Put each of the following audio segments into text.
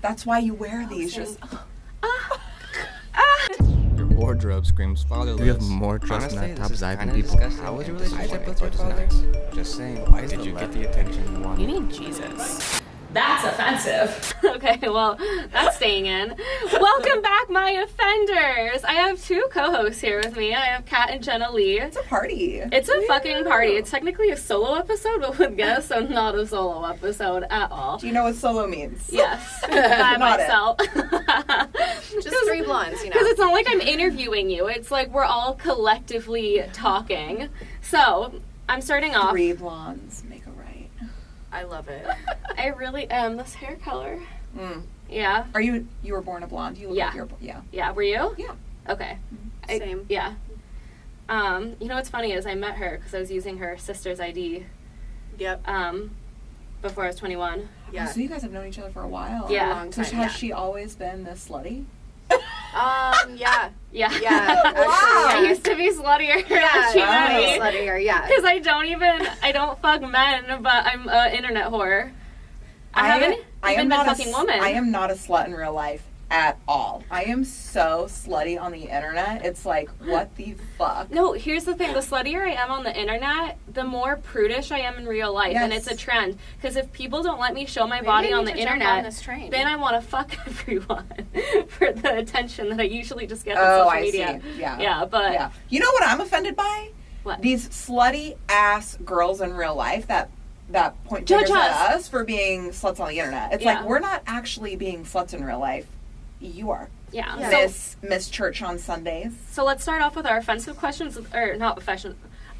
That's why you wear these. Just Your wardrobe screams fatherless. We have more trust in that top Zypin people. How was your relationship with your father? Just saying. Why did you get the attention you wanted? You need Jesus. That's offensive. Okay, well, that's staying in. Welcome back, my offenders. I have two co-hosts here with me. I have Kat and Jenna Lee. it's a party. It's a fucking party. It's technically a solo episode, but with guests, so not a solo episode at all. Do you know what solo means? Yes, by myself. Just three blondes, you know. Because it's not like I'm interviewing you. It's like we're all collectively talking. So, I'm starting off. 3 blondes make a right. I love it. I really am. This hair color. Mm. Yeah. Are you were born a blonde? You look Yeah. like you're yeah. Yeah, were you? Yeah. Okay. Same. Yeah. You know what's funny is I met her because I was using her sister's ID Yep. before I was 21. Yeah. Oh, so you guys have known each other for a while. Yeah. A long So time. has she always been this slutty? Yeah. Yeah. Yeah. Actually, I yeah. used to be sluttier Yeah, she oh. met me. sluttier, yeah. Because I don't fuck men, but I'm an internet whore. I haven't even been fucking woman. I am not a slut in real life at all. I am so slutty on the internet. It's like, what the fuck? No, here's the thing. The sluttier I am on the internet, the more prudish I am in real life. Yes. And it's a trend. Because if people don't let me show my Maybe body I on need the to jump internet, on this train. then I want to fuck everyone for the attention that I usually just get on Oh, social I media. see. Yeah. Yeah, but... Yeah. You know what I'm offended by? What? These slutty ass girls in real life that point Judge fingers at us. us for being sluts on the internet. It's Yeah. like, we're not actually being sluts in real life. You are. Yeah. Yeah. Miss Church on Sundays. So let's start off with our offensive questions, or not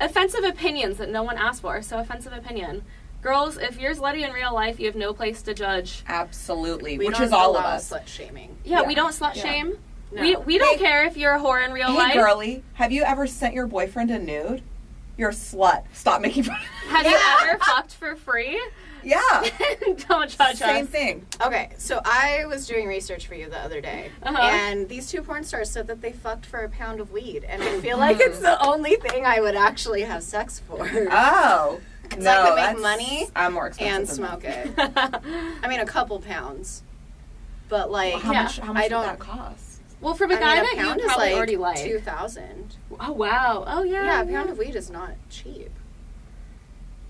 offensive opinions that no one asked for. So offensive opinion. Girls, if you're slutty in real life, you have no place to judge. Absolutely. We Which don't is all of allow us. slut shaming. Yeah, Yeah. we don't slut Yeah. shame. No. We don't Hey- care if you're a whore in real Hey, life. girly, have you ever sent your boyfriend a nude? You're a slut. Stop making fun. Have you ever fucked for free? Yeah. Don't judge Same us. thing. Okay, so I was doing research for you the other day, Uh-huh. and these two porn stars said that they fucked for a pound of weed, and I feel like it's the only thing I would actually have sex for. Oh. So No, I could make that's- money I'm more expensive and than smoke that. it. I mean, a couple pounds. But, like, How Yeah. much I would don't- that cost? Well, from a guy a that you pound is probably like already like. 2,000. Oh, wow. Oh, yeah. Yeah, a pound of weed is not cheap.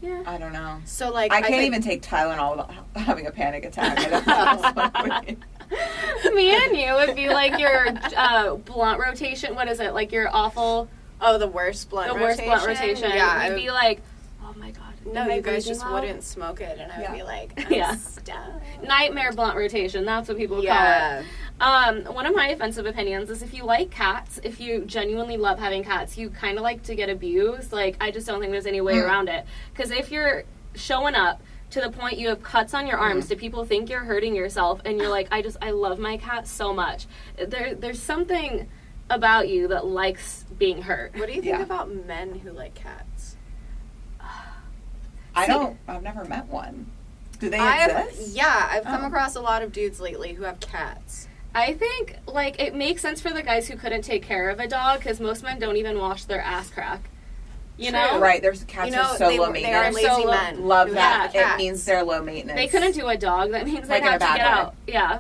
Yeah. I don't know. So, like, I can't could- even take Tylenol without having a panic attack. I don't know. Me and you would be like your blunt rotation. What is it? Like your awful, Oh, the worst blunt the rotation? worst blunt rotation. Yeah. I You'd would- be like, oh my god. no, am I you guys breathing just loud? wouldn't smoke it, and I would Yeah. be like, I'm Yeah. stuck. Nightmare blunt rotation. That's what people Yeah. call it. One of my offensive opinions is if you like cats, if you genuinely love having cats, you kind of like to get abused. Like, I just don't think there's any way around it. Because if you're showing up to the point you have cuts on your arms, do people think you're hurting yourself? And you're like, I love my cat so much. There's something about you that likes being hurt. What do you think Yeah. about men who like cats? I've never met one. Do they exist? I've come Oh. across a lot of dudes lately who have cats. I think, like, it makes sense for the guys who couldn't take care of a dog, because most men don't even wash their ass crack. You True. know? Right, there's cats You know, are so low they are maintenance. lazy So low- men. Love who that. have It cats. means they're low maintenance. They couldn't do a dog. That means Like they'd in a have to bad get way. out. Yeah.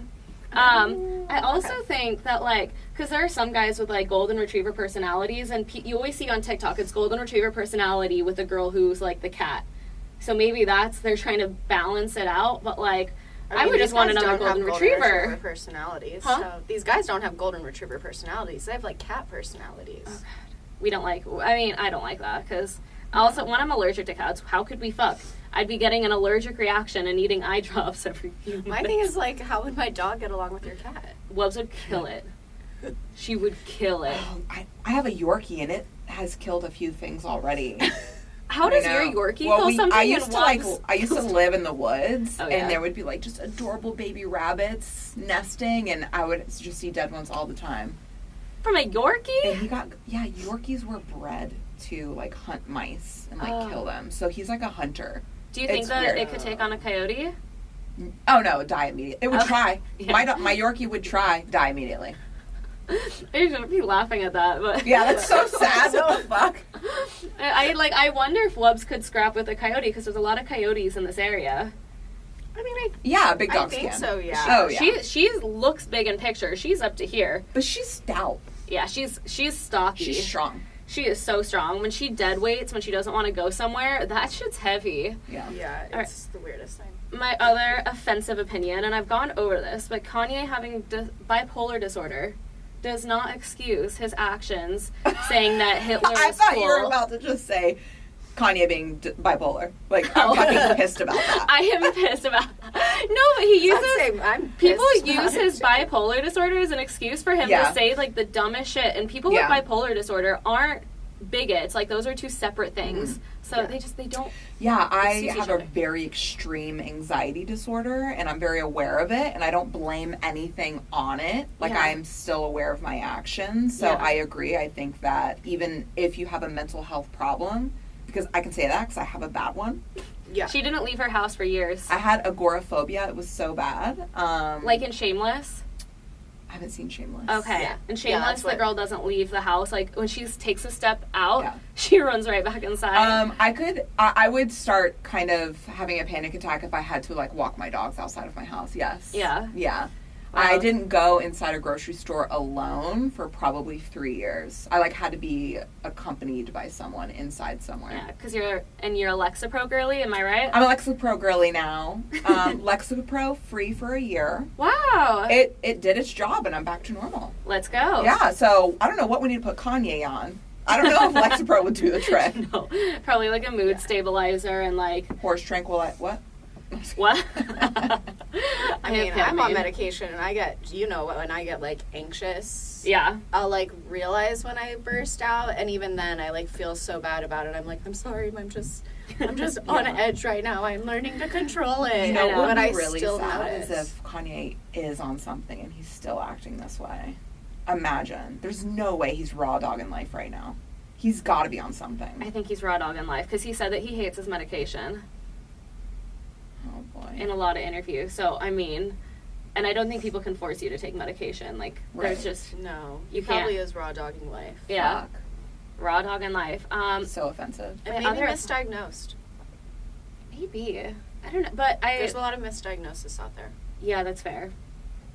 I also think that, like, because there are some guys with, like, golden retriever personalities, and you always see on TikTok, it's golden retriever personality with a girl who's, like, the cat. So maybe they're trying to balance it out, but, like, I mean, would these just want guys another don't have golden retriever. personalities. Huh? So these guys don't have golden retriever personalities. They have like cat personalities. We don't like, I mean, I don't like that, because also, when I'm allergic to cats, how could we fuck? I'd be getting an allergic reaction and eating eye drops every few minutes. My thing is like, how would my dog get along with your cat? Wubs would kill it. She would kill it. Oh, I have a Yorkie and it has killed a few things already. How does I your know. Yorkie Well, kill something? I used to Wubs I used to live in the woods, Oh, yeah. and there would be like just adorable baby rabbits nesting, and I would just see dead ones all the time. From a Yorkie? And Yorkies were bred to like hunt mice and like kill them. So he's like a hunter. Do you think It's that weird. it could take on a coyote? Oh no, die immediately. It would Okay. try. Yeah. My Yorkie would try, die immediately. I shouldn't be laughing at that, but Yeah, that's so sad. What the fuck? I wonder if Wubs could scrap with a coyote, because there's a lot of coyotes in this area. I mean, Yeah, big dog I think skin. so, yeah. Oh, yeah. She looks big in pictures. She's up to here. But she's stout. Yeah, she's stocky. She's strong. She is so strong. When she dead weights, when she doesn't want to go somewhere, that shit's heavy. Yeah. Yeah, it's the weirdest thing. My other offensive opinion, and I've gone over this, but Kanye having bipolar disorder does not excuse his actions saying that Hitler I was thought cool. you were about to just say Kanye being bipolar. Like, I'm fucking pissed about that. I am pissed about that. No, but he uses... I'm People pissed use about his it. bipolar disorder as an excuse for him to say, like, the dumbest shit. And people with bipolar disorder aren't bigots. Like, those are two separate things. Mm-hmm. So they don't... Yeah, I have a very extreme anxiety disorder, and I'm very aware of it, and I don't blame anything on it. Like, I'm still aware of my actions. So I agree. I think that even if you have a mental health problem, because I can say that because I have a bad one. Yeah. She didn't leave her house for years. I had agoraphobia. It was so bad. Like in Shameless? I haven't seen Shameless. Okay. Yeah. In Shameless, the girl doesn't leave the house. Like, when she takes a step out, Yeah. she runs right back inside. I would start kind of having a panic attack if I had to, like, walk my dogs outside of my house. Yes. Yeah. Yeah. I didn't go inside a grocery store alone for probably 3 years. I, like, had to be accompanied by someone inside somewhere. Yeah, because you're a Lexapro girly, am I right? I'm a Lexapro girly now. Lexapro free for a year. Wow. It did its job, and I'm back to normal. Let's go. Yeah, so I don't know what we need to put Kanye on. I don't know if Lexapro would do the trick. No, probably like a mood stabilizer and like... Horse tranquilizer, what? What? I mean, I'm on medication, and I get, when I get, like, anxious. Yeah. I'll, like, realize when I burst out, and even then I, like, feel so bad about it. I'm like, I'm sorry, I'm just on edge right now. I'm learning to control it. You know, what but would I be really still sad notice. is if Kanye is on something and he's still acting this way. Imagine. There's no way he's raw dogging life right now. He's got to be on something. I think he's raw dogging life, because he said that he hates his medication. Oh, boy. In a lot of interviews. So, I mean, and I don't think people can force you to take medication. Like, there's just... No. You He probably can't. is raw dogging life. Yeah. Fuck. Raw dogging life. So offensive. And maybe misdiagnosed. Maybe. I don't know. But There's a lot of misdiagnosis out there. Yeah, that's fair.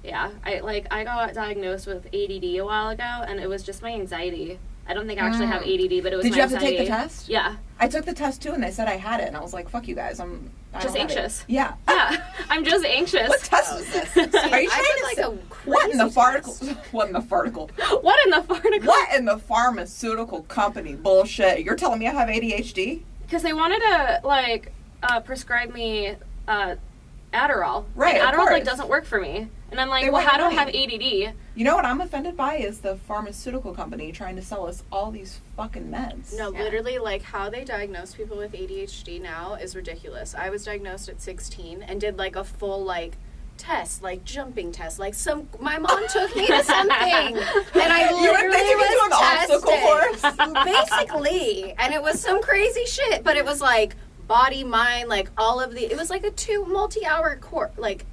Yeah. I got diagnosed with ADD a while ago, and it was just my anxiety. I don't think I actually have ADD, but it was Did my you have anxiety. to take the test? Yeah. I took the test, too, and they said I had it, and I was like, fuck you guys. I'm Just anxious. Yeah. Yeah. I'm just anxious. What test was this? Are you trying to say... What in the farticle? What in the farticle? What in the farticle? What in the pharmaceutical company bullshit? You're telling me I have ADHD? Because they wanted to, prescribe me, Adderall. Right, and of Adderall, course. doesn't work for me. And I'm like, They well, want how do I your have money. ADD? You know what I'm offended by is the pharmaceutical company trying to sell us all these fucking meds. No, literally, like, how they diagnose people with ADHD now is ridiculous. I was diagnosed at 16 and did, like, a full, like, test, like, jumping test. Like, my mom took me to something, and I literally was tested. Basically. And it was some crazy shit, but it was, like, body, mind, like, all of it was, like, a multi-hour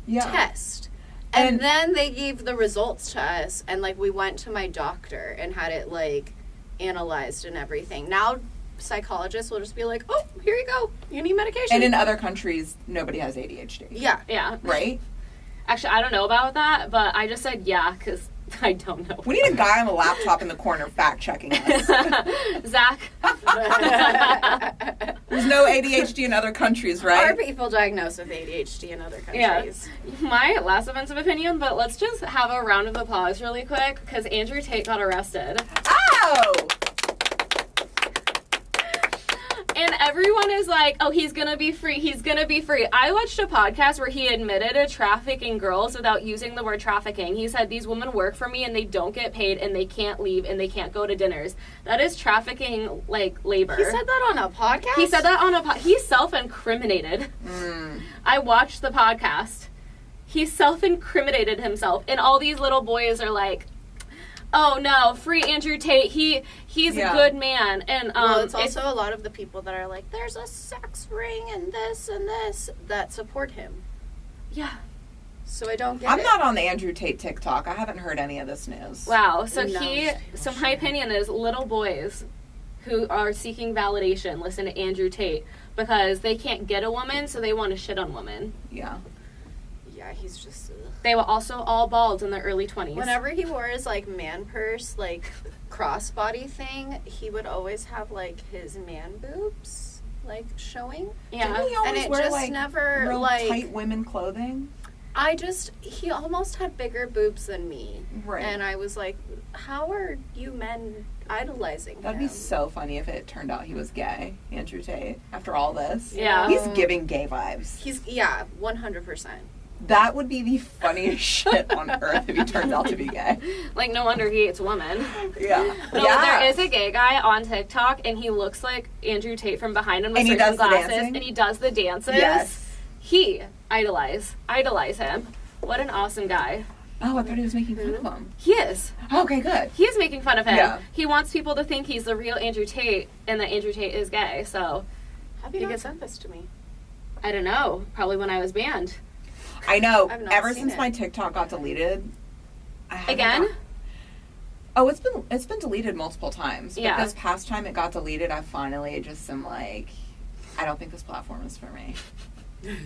test. And then they gave the results to us, and, like, we went to my doctor and had it, like, analyzed and everything. Now, psychologists will just be like, oh, here you go. You need medication. And in other countries, nobody has ADHD. Yeah. Yeah. Right? Actually, I don't know about that, but I just said yeah, because I don't know. We need a guy on the laptop in the corner fact-checking us. Zach. There's no ADHD in other countries, right? Are people diagnosed with ADHD in other countries? Yeah. My last offensive opinion, but let's just have a round of applause really quick, because Andrew Tate got arrested. Oh! And everyone is like, oh, he's going to be free. He's going to be free. I watched a podcast where he admitted to trafficking girls without using the word trafficking. He said, these women work for me and they don't get paid and they can't leave and they can't go to dinners. That is trafficking, like, labor. He said that on a podcast? He said that on a he self-incriminated. I watched the podcast. He self-incriminated himself. And all these little boys are like, oh no, free Andrew Tate. He's a good man. And well, it's also a lot of the people that are like, there's a sex ring and this that support him. Yeah. So I don't get it. I'm not on the Andrew Tate TikTok. I haven't heard any of this news. Wow. So my opinion is little boys who are seeking validation listen to Andrew Tate because they can't get a woman, so they want to shit on women. Yeah. Yeah, he's just... Ugh. They were also all bald in their early 20s. Whenever he wore his, like, man purse, like, crossbody thing, he would always have, like, his man boobs, like, showing. Yeah. Didn't he always And it wear, just like, never, real like... tight women clothing? He almost had bigger boobs than me. Right. And I was like, how are you men idolizing him? That'd be so funny if it turned out he was gay, Andrew Tate, after all this. Yeah. He's giving gay vibes. 100%. That would be the funniest shit on earth if he turns out to be gay. Like, no wonder he hates women. Yeah. No, there is a gay guy on TikTok, and he looks like Andrew Tate from behind him with certain glasses, and he does the dances. Yes. He idolize him. What an awesome guy. Oh, I thought he was making fun of him. He is. Okay, good. He is making fun of him. Yeah. He wants people to think he's the real Andrew Tate, and that Andrew Tate is gay. So, Have you not sent this to me? I don't know. Probably when I was banned. I know. I've not Ever seen since it. my TikTok got deleted. Again? It's been deleted multiple times. But Yeah. this past time it got deleted, I finally just am like, I don't think this platform is for me.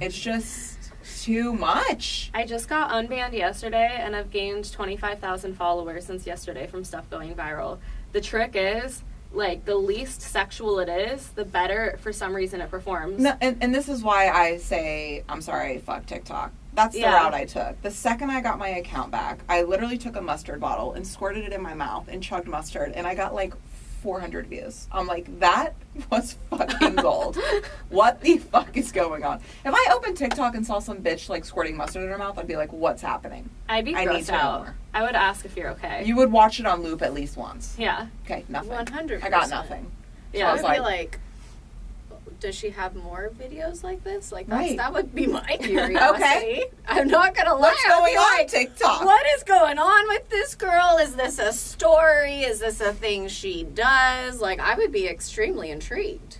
It's just too much. I just got unbanned yesterday, and I've gained 25,000 followers since yesterday from stuff going viral. The trick is, like, the least sexual it is, the better, for some reason, it performs. No, and this is why I say, I'm sorry, fuck TikTok. That's the route I took. The second I got my account back, I literally took a mustard bottle and squirted it in my mouth and chugged mustard, and I got like 400 views. I'm like, that was fucking gold. What the fuck is going on? If I opened TikTok and saw some bitch like squirting mustard in her mouth, I'd be like, what's happening? I'd be I need grossed to know out. more. I would ask if you're okay. You would watch it on loop at least once. Yeah. Okay, nothing. 100%. I got nothing. Yeah. I was would be like- like, does she have more videos like this? Like, Right. that would be my curiosity. Okay. I'm not going to lie. What's I'd be going on like, TikTok? What is going on with this girl? Is this a story? Is this a thing she does? Like, I would be extremely intrigued.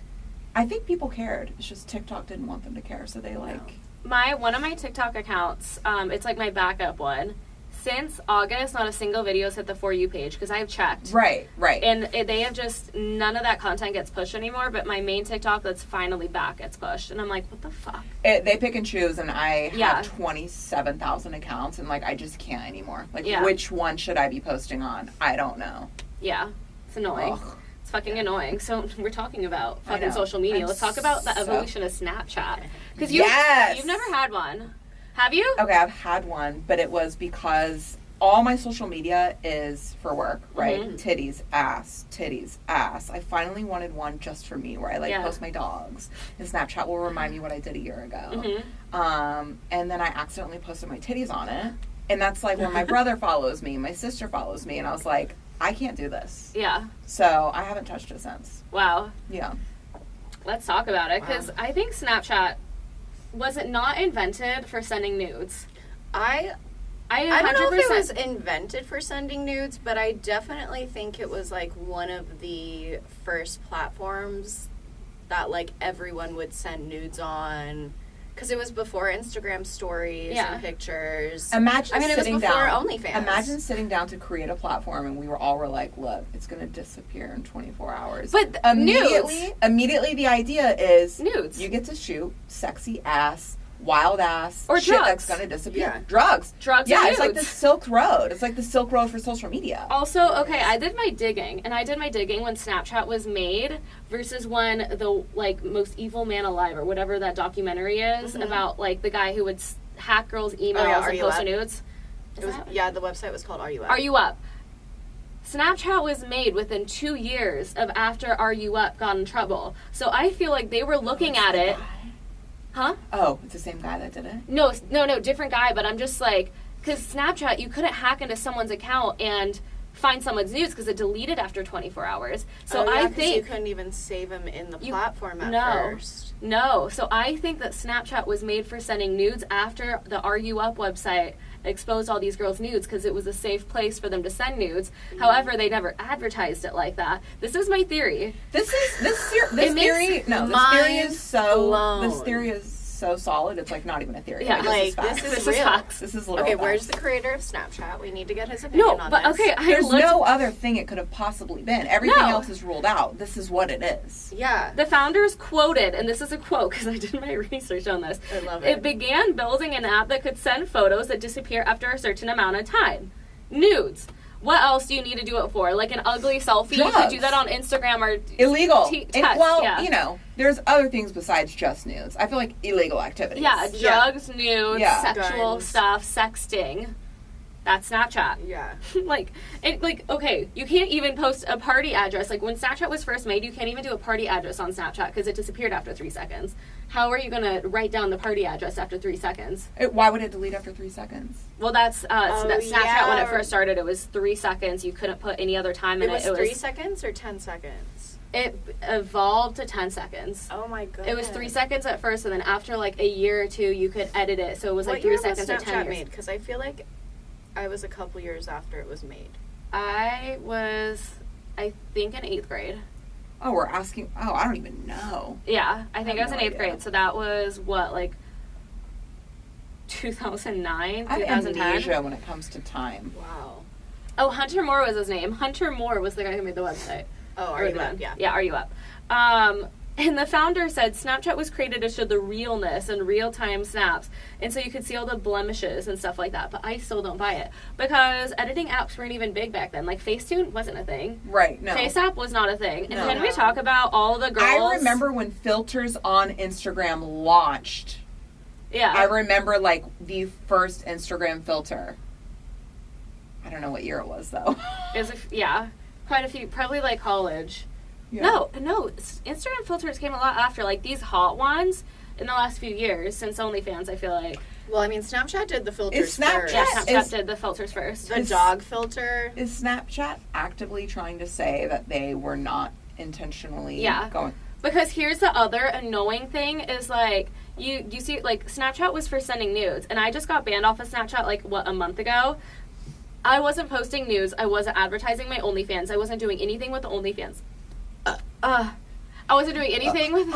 I think people cared. It's just TikTok didn't want them to care, so they like... One of my TikTok accounts, it's like my backup one. Since August, not a single video has hit the For You page, because I've checked. Right. And they have just, none of that content gets pushed anymore, but my main TikTok that's finally back gets pushed. And I'm like, what the fuck? They pick and choose, and I have Yeah. 27,000 accounts, and like I just can't anymore. Like, Yeah. which one should I be posting on? I don't know. Yeah. It's annoying. Ugh. It's fucking annoying. So we're talking about I fucking know. social media. I'm Let's talk about the so- evolution of Snapchat. Because Yes! you've never had one. Have you? Okay, I've had one, but it was because all my social media is for work, right? Mhm. Titties, ass. I finally wanted one just for me, where I like Yeah. post my dogs, and Snapchat will remind me what I did a year ago. Mm-hmm. And then I accidentally posted my titties on it, and that's like where my brother follows me, my sister follows me, and I was like, I can't do this. Yeah. So I haven't touched it since. Wow. Yeah. Let's talk about it, because Wow. I think Snapchat, was it not invented for sending nudes? I 100%. don't know if it was invented for sending nudes, but I definitely think it was like one of the first platforms that like everyone would send nudes on, because it was before Instagram stories and pictures. Imagine it was sitting before down. OnlyFans. Imagine sitting down to create a platform, and we were like, "Look, it's going to disappear in 24 hours." But immediately, the idea is nudes. You get to shoot sexy ass, wild ass, Or shit drugs. that's going to disappear. Yeah. Drugs. Drugs Yeah, and it's like the nudes. Silk Road. It's like the Silk Road for social media. Also, okay, I did my digging when Snapchat was made versus when the, like, Most Evil Man Alive, or whatever that documentary is, about, like, the guy who would hack girls' emails Are and You post Up? nudes. It was, yeah, the website was called Are You Up? Are You Up? Snapchat was made within 2 years of after Are You Up got in trouble. So I feel like they were looking at it. Huh? Oh, it's the same guy that did it? No, different guy, but I'm just like, because Snapchat, you couldn't hack into someone's account and find someone's nudes because it deleted after 24 hours. So Oh, yeah, I 'cause think you couldn't even save them in the platform at first. No. So I think that Snapchat was made for sending nudes after the Are You Up website exposed all these girls' nudes because it was a safe place for them to send nudes. However, they never advertised it like that. This is my theory. This theory is blown. so solid. It's like not even a theory. Yeah, like, this is real. facts. This is literal Okay, facts. where's the creator of Snapchat? We need to get his opinion on this. Okay, There's no other thing it could have possibly been. Everything No. else is ruled out. This is what it is. Yeah. The founders quoted, and this is a quote because I did my research on this. I love It it. began building an app that could send photos that disappear after a certain amount of time. Nudes. What else do you need to do it for? Like an ugly selfie? You could do that on Instagram or Illegal. text, Well, you know, there's other things besides just nudes. I feel like illegal activities. Yeah, drugs, nudes, Yeah. sexual Guns. stuff, sexting. That's Snapchat. Yeah. Okay, you can't even post a party address. Like, when Snapchat was first made, you can't even do a party address on Snapchat because it disappeared after 3 seconds. How are you going to write down the party address after 3 seconds? Why would it delete after 3 seconds? Well, that's Snapchat yeah. when it first started. It was 3 seconds. You couldn't put any other time in It it. was 3 seconds or 10 seconds? It evolved to 10 seconds. Oh my god. It was 3 seconds at first, and then after like a year or two, you could edit it. So it was like 3 seconds or 10 years. made? Because I feel like I was a couple years after it was made. I was, I think, in 8th grade. Oh, we're asking. Oh, I don't even know. Yeah, I think I was in no 8th idea. grade. So that was what, like 2009, I have 2010? amnesia when it comes to time. Wow. Oh, Hunter Moore was his name. Hunter Moore was the guy who made the website. Oh, Or are you the- up? Yeah. Yeah, Are You Up? And the founder said Snapchat was created to show the realness and real-time snaps. And so you could see all the blemishes and stuff like that. But I still don't buy it. Because editing apps weren't even big back then. Like, Facetune wasn't a thing. Right. No. FaceApp was not a thing. And No. can we talk about all the girls? I remember when filters on Instagram launched. Yeah. I remember like the first Instagram filter. I don't know what year it was though. It was quite a few, probably like college. Yeah. No, Instagram filters came a lot after, like these hot ones in the last few years since OnlyFans, I feel like. Well, I mean, Snapchat did the filters Is Snapchat- first. Yeah, Yes. Snapchat Is- did the filters first. The dog filter. Is Snapchat actively trying to say that they were not intentionally Yeah. going? Because here's the other annoying thing is like you see like Snapchat was for sending nudes, and I just got banned off of Snapchat like a month ago. I wasn't posting news. I wasn't advertising my OnlyFans. I wasn't doing anything with the OnlyFans. I wasn't doing anything with.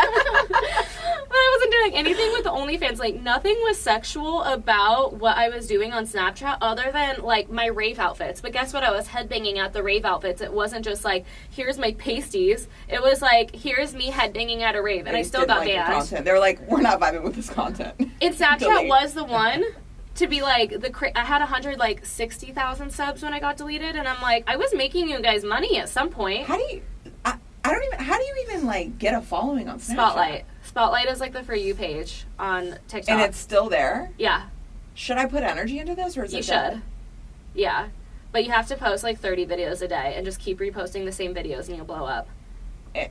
But I wasn't doing anything with the OnlyFans. Like, nothing was sexual about what I was doing on Snapchat other than, like, my rave outfits. But guess what? I was headbanging at the rave outfits. It wasn't just, like, here's my pasties. It was, like, here's me headbanging at a rave. And I still didn't got like your banned. content. They were like, we're not vibing with this content. And Snapchat Delete. was the one to be, like, I had 160,000 subs when I got deleted. And I'm like, I was making you guys money at some point. How do you? How do you even like get a following on Snapchat? Spotlight is like the For You page on TikTok. And it's still there. Yeah, Should I put energy into this, or is you it should. dead? Yeah. But you have to post like 30 videos a day and just keep reposting the same videos and you'll blow up.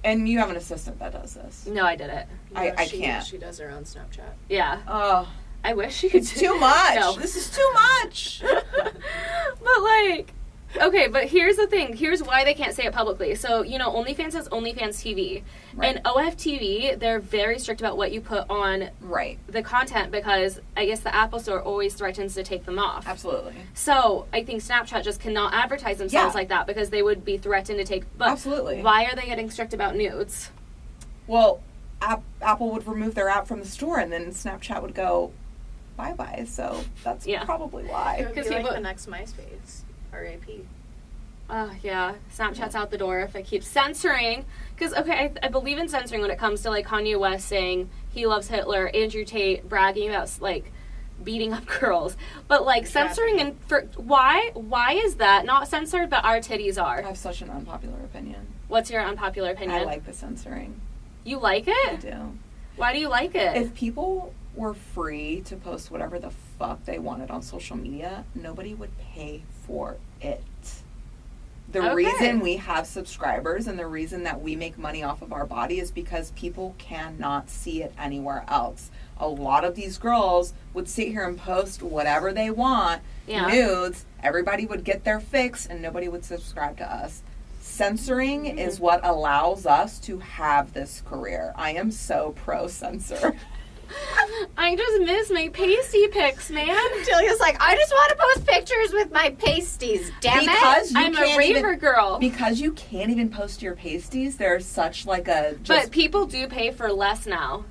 And you have an assistant that does this. No, I did it. I she, can't. She does her own Snapchat. Yeah. Oh, I wish you could it's too much. No. This is too much. But like, okay, but here's the thing. Here's why they can't say it publicly. So, you know, OnlyFans has OnlyFans TV. Right. And OFTV, they're very strict about what you put on Right. the content because I guess the Apple Store always threatens to take them off. Absolutely. So I think Snapchat just cannot advertise themselves Yeah. like that because they would be threatened to take. But Absolutely. why are they getting strict about nudes? Well, Apple would remove their app from the store, and then Snapchat would go bye-bye. So that's Yeah. probably It why. would be Because like people- the next MySpace. R.I.P. Oh, yeah. Snapchat's out the door if it keeps censoring. Because, okay, I believe in censoring when it comes to, like, Kanye West saying he loves Hitler, Andrew Tate bragging about, like, beating up girls. But, like, censoring and for why is that not censored but our titties I are? have such an unpopular opinion. What's your unpopular opinion? I like the censoring. You like I it? do. Why do you like it? If people were free to post whatever the fuck they wanted on social media, nobody would pay for it. The Okay. reason we have subscribers and the reason that we make money off of our body is because people cannot see it anywhere else. A lot of these girls would sit here and post whatever they want, Yeah. nudes, everybody would get their fix, and nobody would subscribe to us. Censoring is what allows us to have this career. I am so pro-censor. I just miss my pasty pics, man. Julia's like, I just want to post pictures with my pasties, damn Because it. you I'm a can't raver even, girl. Because you can't even post your pasties. There's such like a. But people do pay for less now.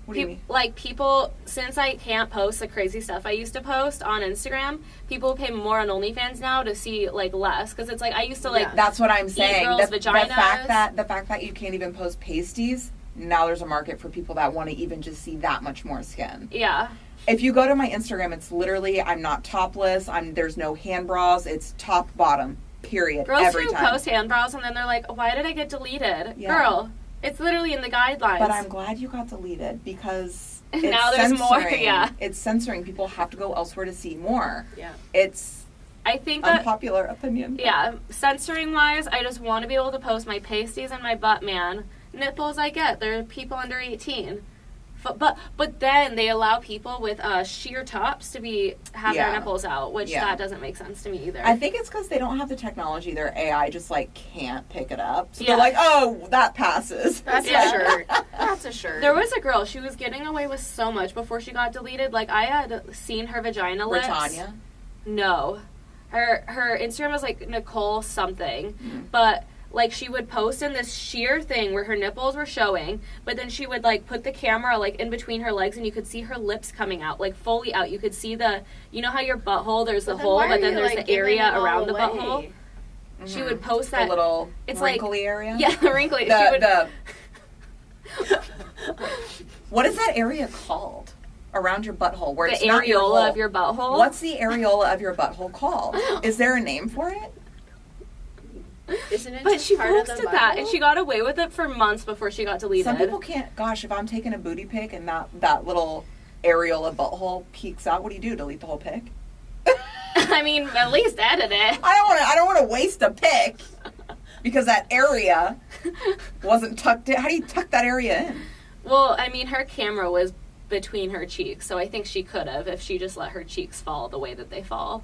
What do you mean? Like people, since I can't post the crazy stuff I used to post on Instagram, people pay more on OnlyFans now to see like less because it's like I used to like. That's what I'm saying. girls' The vaginas. fact that you can't even post pasties. Now there's a market for people that want to even just see that much more skin. Yeah. If you go to my Instagram, it's literally I'm not topless. There's no hand bras. It's top bottom. Period. Girls every do time. post hand brows and then they're like, "Why did I get deleted?" Yeah. Girl, it's literally in the guidelines. But I'm glad you got deleted because it's Now there's more, censoring. yeah. It's censoring. People have to go elsewhere to see more. Yeah. It's I think that unpopular opinion. yeah, censoring wise, I just want to be able to post my pasties and my butt man. Nipples I get. They're people under 18. But then they allow people with sheer tops to have their nipples out, which that doesn't make sense to me either. I think it's because they don't have the technology. Their AI just like can't pick it up. So they're like, oh, that passes. That's a shirt. That's a shirt. There was a girl, she was getting away with so much before she got deleted. Like I had seen her vagina lips. Britannia? No. Her Instagram was like Nicole something. But like she would post in this sheer thing where her nipples were showing, but then she would like put the camera like in between her legs and you could see her lips coming out, like fully out. You could see you know how your butthole, there's the hole, but then there's the area around the butthole. Mm-hmm. She would post that. The little it's wrinkly area? Yeah, the wrinkly. What is that area called? Around your butthole, where it's the not your hole. areola of your butthole. What's the areola of your butthole called? Is there a name for it? Isn't it? But just she part of the posted that, and Bible? she got away with it for months before she got deleted. Some people can't. Gosh, if I'm taking a booty pic and that little areola butthole peeks out, what do? Delete the whole pic? I mean, at least edit it. I don't want to waste a pic because that area wasn't tucked in. How do you tuck that area in? Well, I mean, her camera was between her cheeks, so I think she could have if she just let her cheeks fall the way that they fall.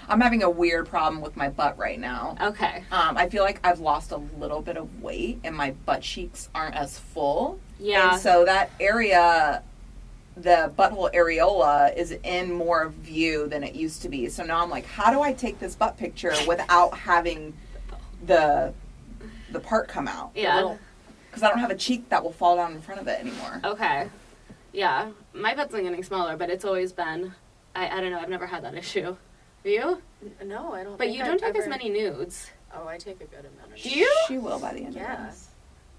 I'm having a weird problem with my butt right now. Okay. I feel like I've lost a little bit of weight and my butt cheeks aren't as full. Yeah. And so that area, the butthole areola, is in more view than it used to be. So now I'm like, how do I take this butt picture without having the part come out? Yeah. Because I don't have a cheek that will fall down in front of it anymore. Okay. Yeah. My butt's been getting smaller, but it's always been, I don't know, I've never had that issue. Do you? No, I don't. But think you don't I've take as ever- many nudes. Oh, I take a good amount of. Do you? She will by the end Yeah. of this.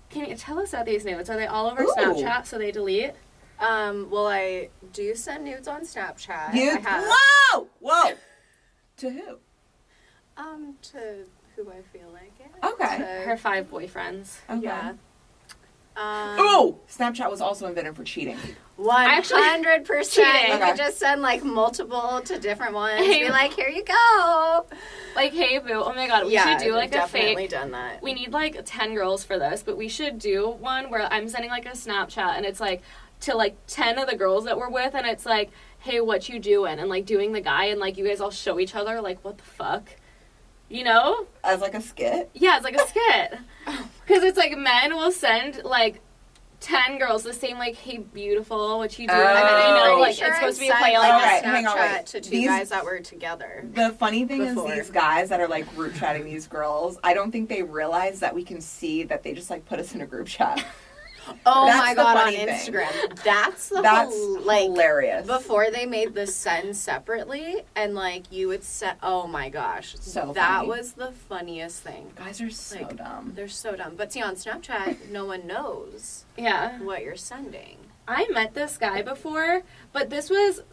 Can you tell us about these nudes? Are they all over Ooh. Snapchat so they delete? Well, I do send nudes on Snapchat. You? I have. Whoa! To who? To who I feel like it. Okay. Her 5 boyfriends. Okay. Yeah. Ooh! Snapchat was also invented for cheating. 100%. Cheating. You Okay. could just send like multiple to different ones. Hey. Be like, here you go. Like, hey, boo. Oh my god, we should do like a definitely fake. done that. We need like 10 girls for this, but we should do one where I'm sending like a Snapchat and it's like to like 10 of the girls that we're with and it's like, hey, what you doing? And like doing the guy and like you guys all show each other like, what the fuck? You know? As like a skit? Yeah, it's like a skit. Because it's like men will send like 10 girls the same like, hey, beautiful, what you doing? Oh. And you know, Pretty like Sure it's supposed to be a I've play sent, like All a right, that. hang on, Snapchat wait. to two These- guys that were together. The funny thing Before. is these guys that are like group chatting these girls, I don't think they realize that we can see that they just like put us in a group chat. Oh That's my the god, on funny thing. Instagram. That's the That's like hilarious. before they made the send separately and like you would set oh my gosh. So that funny. was the funniest thing. Guys are so Like, dumb. They're so dumb. But see on Snapchat no one knows Yeah. what you're sending. I met this guy before, but this was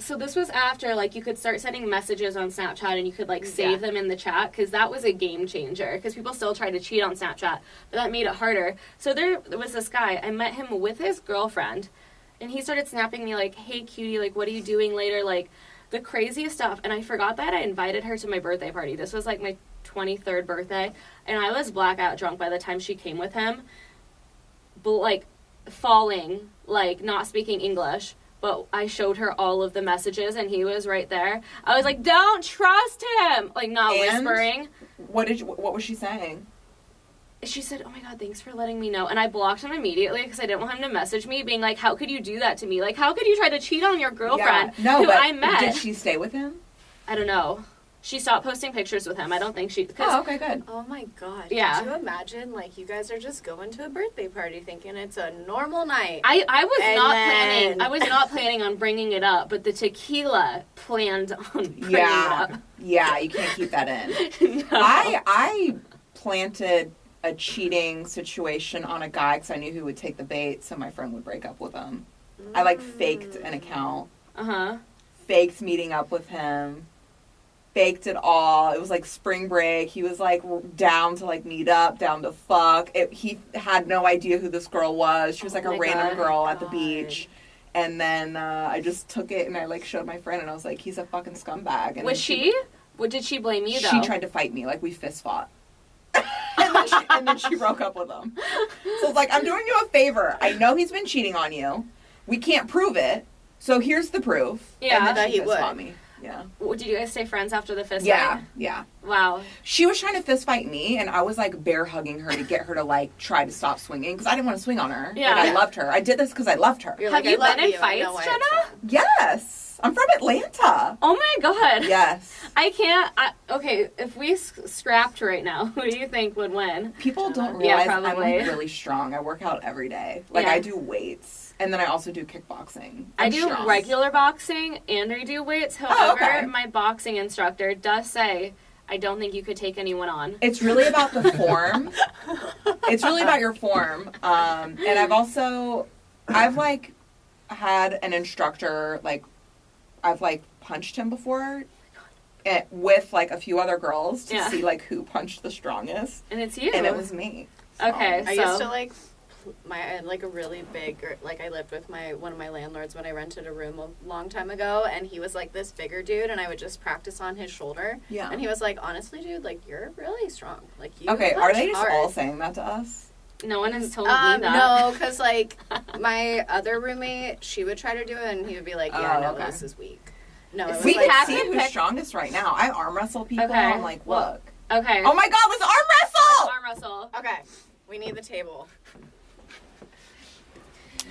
after like you could start sending messages on Snapchat and you could like save them in the chat because that was a game changer because people still try to cheat on Snapchat, but that made it harder. So there was this guy, I met him with his girlfriend and he started snapping me like, hey cutie, like what are you doing later, like the craziest stuff. And I forgot that I invited her to my birthday party. This was like my 23rd birthday and I was blackout drunk by the time she came with him, but like falling, like not speaking English, but I showed her all of the messages and he was right there. I was like, don't trust him, like not And? whispering. What was she saying? she said, oh my God, thanks for letting me know. And I blocked him immediately because I didn't want him to message me being like, how could you do that to me? Like, how could you try to cheat on your girlfriend who I met? Did she stay with him? I don't know. She stopped posting pictures with him. I don't think she... Oh, okay, good. Oh my God. Yeah. Could you imagine, like, you guys are just going to a birthday party thinking it's a normal night. I was not planning on bringing it up, but the tequila planned on bringing it up. Yeah, you can't keep that in. No. I planted a cheating situation on a guy because I knew he would take the bait, so my friend would break up with him. I, like, faked an account. Uh-huh. Faked meeting up with him. Faked it all. It was like spring break. He was like down to like meet up, down to fuck. He had no idea who this girl was. She was like a random girl at the beach. And then I just took it and I like showed my friend and I was like, he's a fucking scumbag. And was she? What did she blame you though? She tried to fight me. Like we fist fought. and then she broke up with him. So it's like, I'm doing you a favor. I know he's been cheating on you. We can't prove it. So here's the proof. Yeah. And then that she he would. fist fought me. Yeah. Did you guys stay friends after the fist Yeah, fight? yeah. Wow. She was trying to fist fight me, and I was like bear hugging her to get her to like try to stop swinging because I didn't want to swing on her. Yeah. Like, I loved her. I did this because I loved her. You're Have like, you I love been in you. I know fights, why it's Jenna? Yes. I'm from Atlanta. Oh my God. Yes. I can't. Okay, if we scrapped right now, who do you think would win? People don't Yeah, realize I'm probably. really strong. I work out every day. Like Yeah. I do weights, and then I also do kickboxing. I I'm do strong. regular boxing and I do weights. However, okay. my boxing instructor does say, I don't think you could take anyone on. It's really about the form. It's really about your form. And I've like had an instructor, like, I've like punched him before with like a few other girls to see like who punched the strongest. And it's you. And it was me. So. Okay, I so. used to like I had like a really big, like I lived with one of my landlords when I rented a room a long time ago, and he was like this bigger dude, and I would just practice on his shoulder. Yeah. And he was like, honestly, dude, like you're really strong. Like you. Okay, are punch they just hard. all saying that to us? No one has told me that. No, because like my other roommate, she would try to do it, and he would be like, yeah, no, okay. this is weak. No, it was We like, can see who's strongest right now. I arm wrestle people. Okay. I'm like, Well, look. Okay. Oh my God, let's arm wrestle! Arm wrestle. okay, we need the table.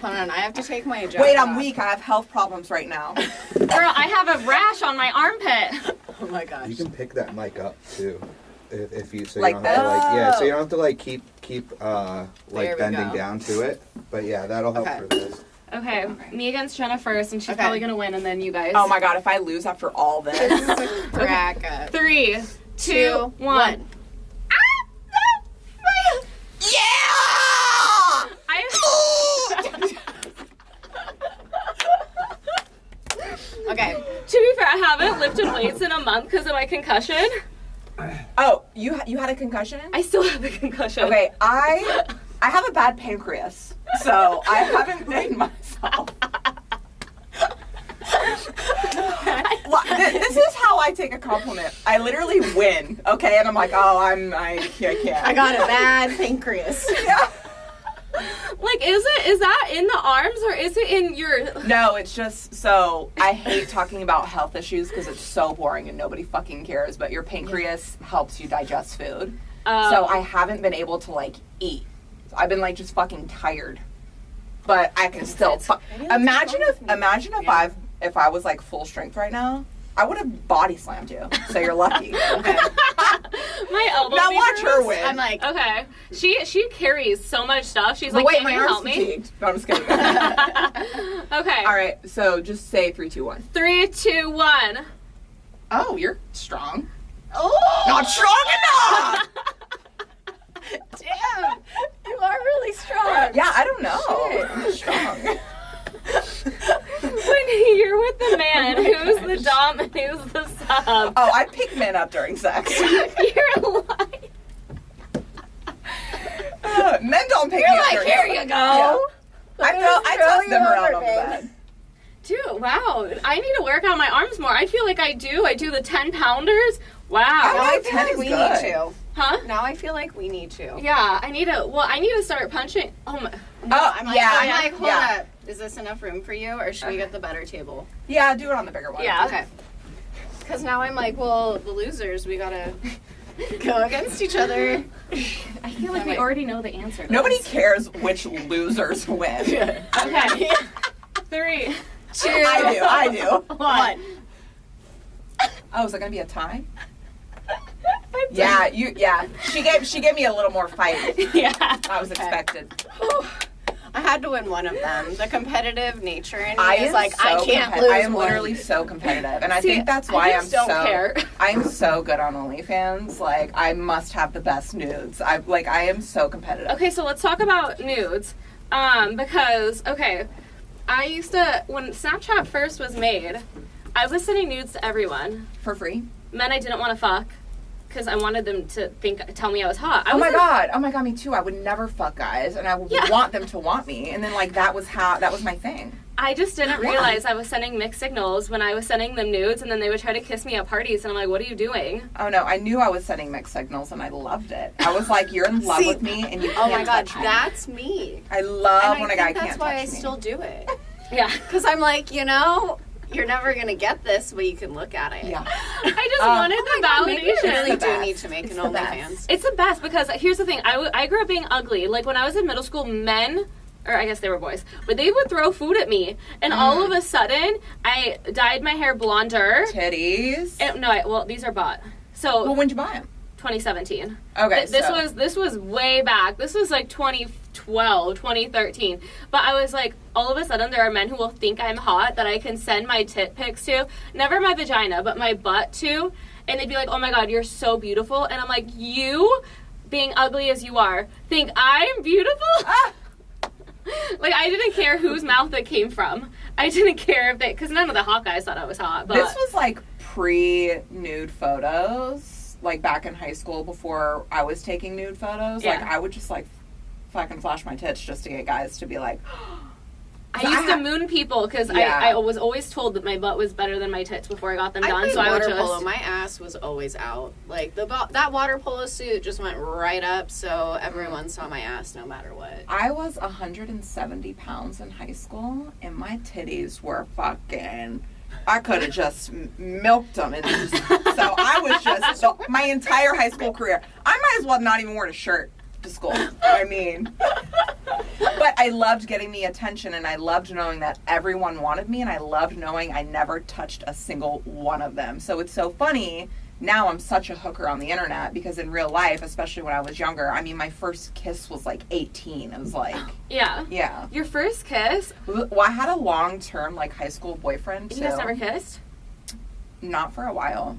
Hold on, I have to take my jacket Wait, I'm off. weak. I have health problems right now. Girl, I have a rash on my armpit. Oh my gosh. You can pick that mic up too, if you so Like you don't have to like that? so you don't have to like keep There like we bending go. down to it. But yeah, that'll help Okay. for this. Okay, me against Jenna first, and she's Okay. probably gonna win, and then you guys. Oh my God, if I lose after all this. Crack up. 3, 2, 1. Yeah! Okay. To be fair, I haven't lifted weights in a month because of my concussion. Oh, you had a concussion? I still have a concussion. Okay, I have a bad pancreas, so I haven't weighed myself. This is how I take a compliment. I literally win, okay, and I'm like, oh, I can't. I got a bad pancreas. Yeah. Like, is that in the arms or is it in your? No, it's just so I hate talking about health issues because it's so boring and nobody fucking cares. But your pancreas helps you digest food, so I haven't been able to like eat. I've been like just fucking tired, but I can still. Imagine if I was like full strength right now, I would have body slammed you. So you're lucky. Okay. My elbow. Now watch her beaters. win. I'm like, Okay, she carries so much stuff. She's But like, wait, can my you arm's help me? fatigued. No, I'm just kidding. Okay. All right, so just say 3, 2, 1. 3, 2, 1. Oh, you're strong. oh, Not strong enough. damn, you are really strong. Yeah, I don't know. I'm strong. When you're with the man, who's the dom and who's the sub? Oh, I pick men up during sex. You're lying. Men don't pick me You're up like, during here sex. you go. Yeah. I toss them around on the bed. Dude, wow. I need to work out my arms more. I feel like I do. I do the 10-pounders. Wow. Now I Oh, feel 10 like is we good. need to. Huh? Now I feel like we need to. Yeah, I need to start punching. Oh my. Oh, I'm like, yeah. I'm like, hold yeah. up. Is this enough room for you, or should we get the better table? Yeah, do it on the bigger one. Yeah. Okay. Because now I'm like, well, the losers, we gotta Go against each other. I feel like we already know the answer to Nobody this. cares which losers win. Okay. 3, 2, I do. 1. Oh, is it gonna be a tie? Yeah, She gave me a little more fight. Yeah. I was expected. I had to win one of them. The competitive nature in me I is am like, so I can't lose I am one. literally so competitive, and I See, think that's why I just don't care. I'm so good on OnlyFans. Like, I must have the best nudes. I am so competitive. Okay, so let's talk about nudes. Because, okay, I used to, when Snapchat first was made, I was sending nudes to everyone. For free. Men I didn't want to fuck, because I wanted them to tell me I was hot. Oh my god, me too. I would never fuck guys, and I would want them to want me, and then like that was my thing. I just didn't realize I was sending mixed signals when I was sending them nudes, and then they would try to kiss me at parties, and I'm like, what are you doing? Oh no, I knew I was sending mixed signals, and I loved it. I was like, you're in love with me, and you can't Oh my god, touch me. that's me. I love And when I a guy think can't that's why touch I me. still do it. Yeah. Because I'm like, you're never going to get this, but you can look at it. Yeah. I just wanted the Maybe I validation. really the do best. need to make It's an the best. OnlyFans. It's the best because here's the thing. I grew up being ugly. Like when I was in middle school, men, or I guess they were boys, but they would throw food at me. And all of a sudden, I dyed my hair blonder. Titties. And, these are bought. So Well, when'd you buy them? 2017. Okay, This was way back. This was like 2012, 2013. But I was like, all of a sudden there are men who will think I'm hot that I can send my tit pics to. Never my vagina, but my butt to. And they'd be like, oh my god, you're so beautiful. And I'm like, you, being ugly as you are, think I'm beautiful? Like, I didn't care whose mouth it came from. I didn't care if because none of the hot guys thought I was hot. But This was like pre-nude photos, like back in high school before I was taking nude photos. Yeah. Like, I would just like fucking flash my tits just to get guys to be like, I used to moon people because Yeah. I was always told that my butt was better than my tits before I got them done. played So I would water just. polo. My ass was always out. Like that water polo suit just went right up, so everyone saw my ass no matter what. I was 170 pounds in high school, and my titties were fucking. I could have just milked them, and just, so I was just my entire high school career. I might as well not even wear a shirt to school. I mean, but I loved getting the attention, and I loved knowing that everyone wanted me, and I loved knowing I never touched a single one of them. So it's so funny. Now I'm such a hooker on the internet because in real life, especially when I was younger, I mean, my first kiss was like 18. It was like, Yeah. yeah. Your first kiss? Well, I had a long-term like high school boyfriend too. You guys never kissed? Not for a while.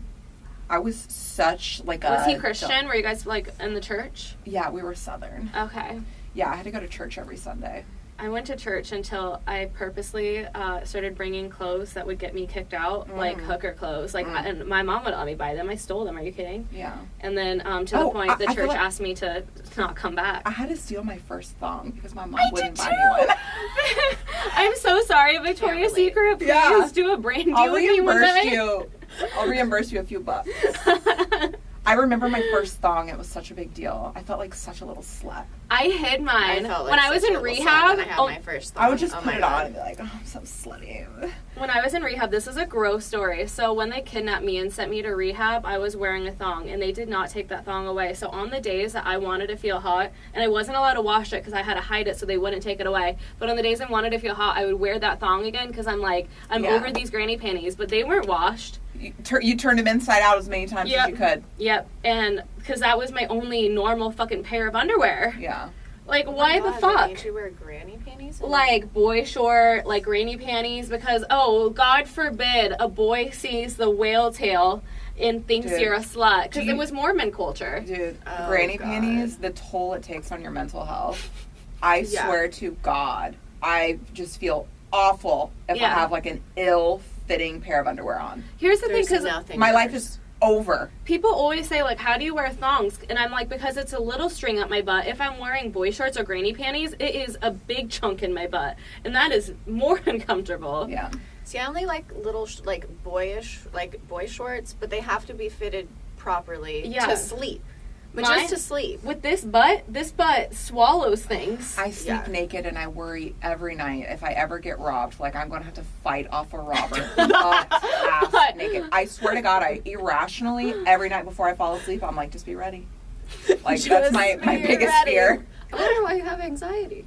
I was such like a. Was he Christian? Were you guys like in the church? Yeah, we were Southern. Okay. Yeah, I had to go to church every Sunday. I went to church until I purposely started bringing clothes that would get me kicked out, like hooker clothes. Like, and my mom would let me buy them. I stole them. Are you kidding? Yeah. And then to the point, the I feel church like- asked me to not come back. I had to steal my first thong because my mom I wouldn't did buy too. me one. I'm so sorry, Victoria's relate. Secret. Please Yeah. do a brand deal I'll with me one reimburse day. you. I'll reimburse you a few bucks. I remember my first thong. It was such a big deal. I felt like such a little slut. I hid mine I felt like when I was such in a little slut rehab. when I had Oh, my first I would just thong. put my it God. on and be like, oh, I'm so slutty. when I was in rehab, this is a gross story. So when they kidnapped me and sent me to rehab, I was wearing a thong, and they did not take that thong away. So on the days that I wanted to feel hot, and I wasn't allowed to wash it because I had to hide it so they wouldn't take it away. But on the days I wanted to feel hot, I would wear that thong again because I'm like, I'm Yeah. over these granny panties, but they weren't washed. You turned them inside out as many times as you could. Yep, and because that was my only normal fucking pair of underwear. Yeah. Like, Oh my why the God, fuck? They made you wear granny panties? Like boy short, like granny panties, because God forbid a boy sees the whale tail and thinks Dude, you're a slut, because do you- it was Mormon culture. Dude, Oh, granny God. panties, the toll it takes on your mental health. I Yeah. swear to God, I just feel awful if I Yeah. have like an ill-fitting pair of underwear on. Here's the There's thing, because nothing My life worse. is over. people always say, like, how do you wear thongs? And I'm like, because it's a little string up my butt. If I'm wearing boy shorts or granny panties, it is a big chunk in my butt, and that is more uncomfortable. Yeah. See, I only like little, boyish, boy shorts, but they have to be fitted properly Yeah. to sleep. But just to sleep. With this butt swallows things. I sleep naked and I worry every night if I ever get robbed, like I'm going to have to fight off a robber. Ass naked. I swear to God, I irrationally, every night before I fall asleep, I'm like, just be ready. Like, that's my biggest fear. I wonder why you have anxiety.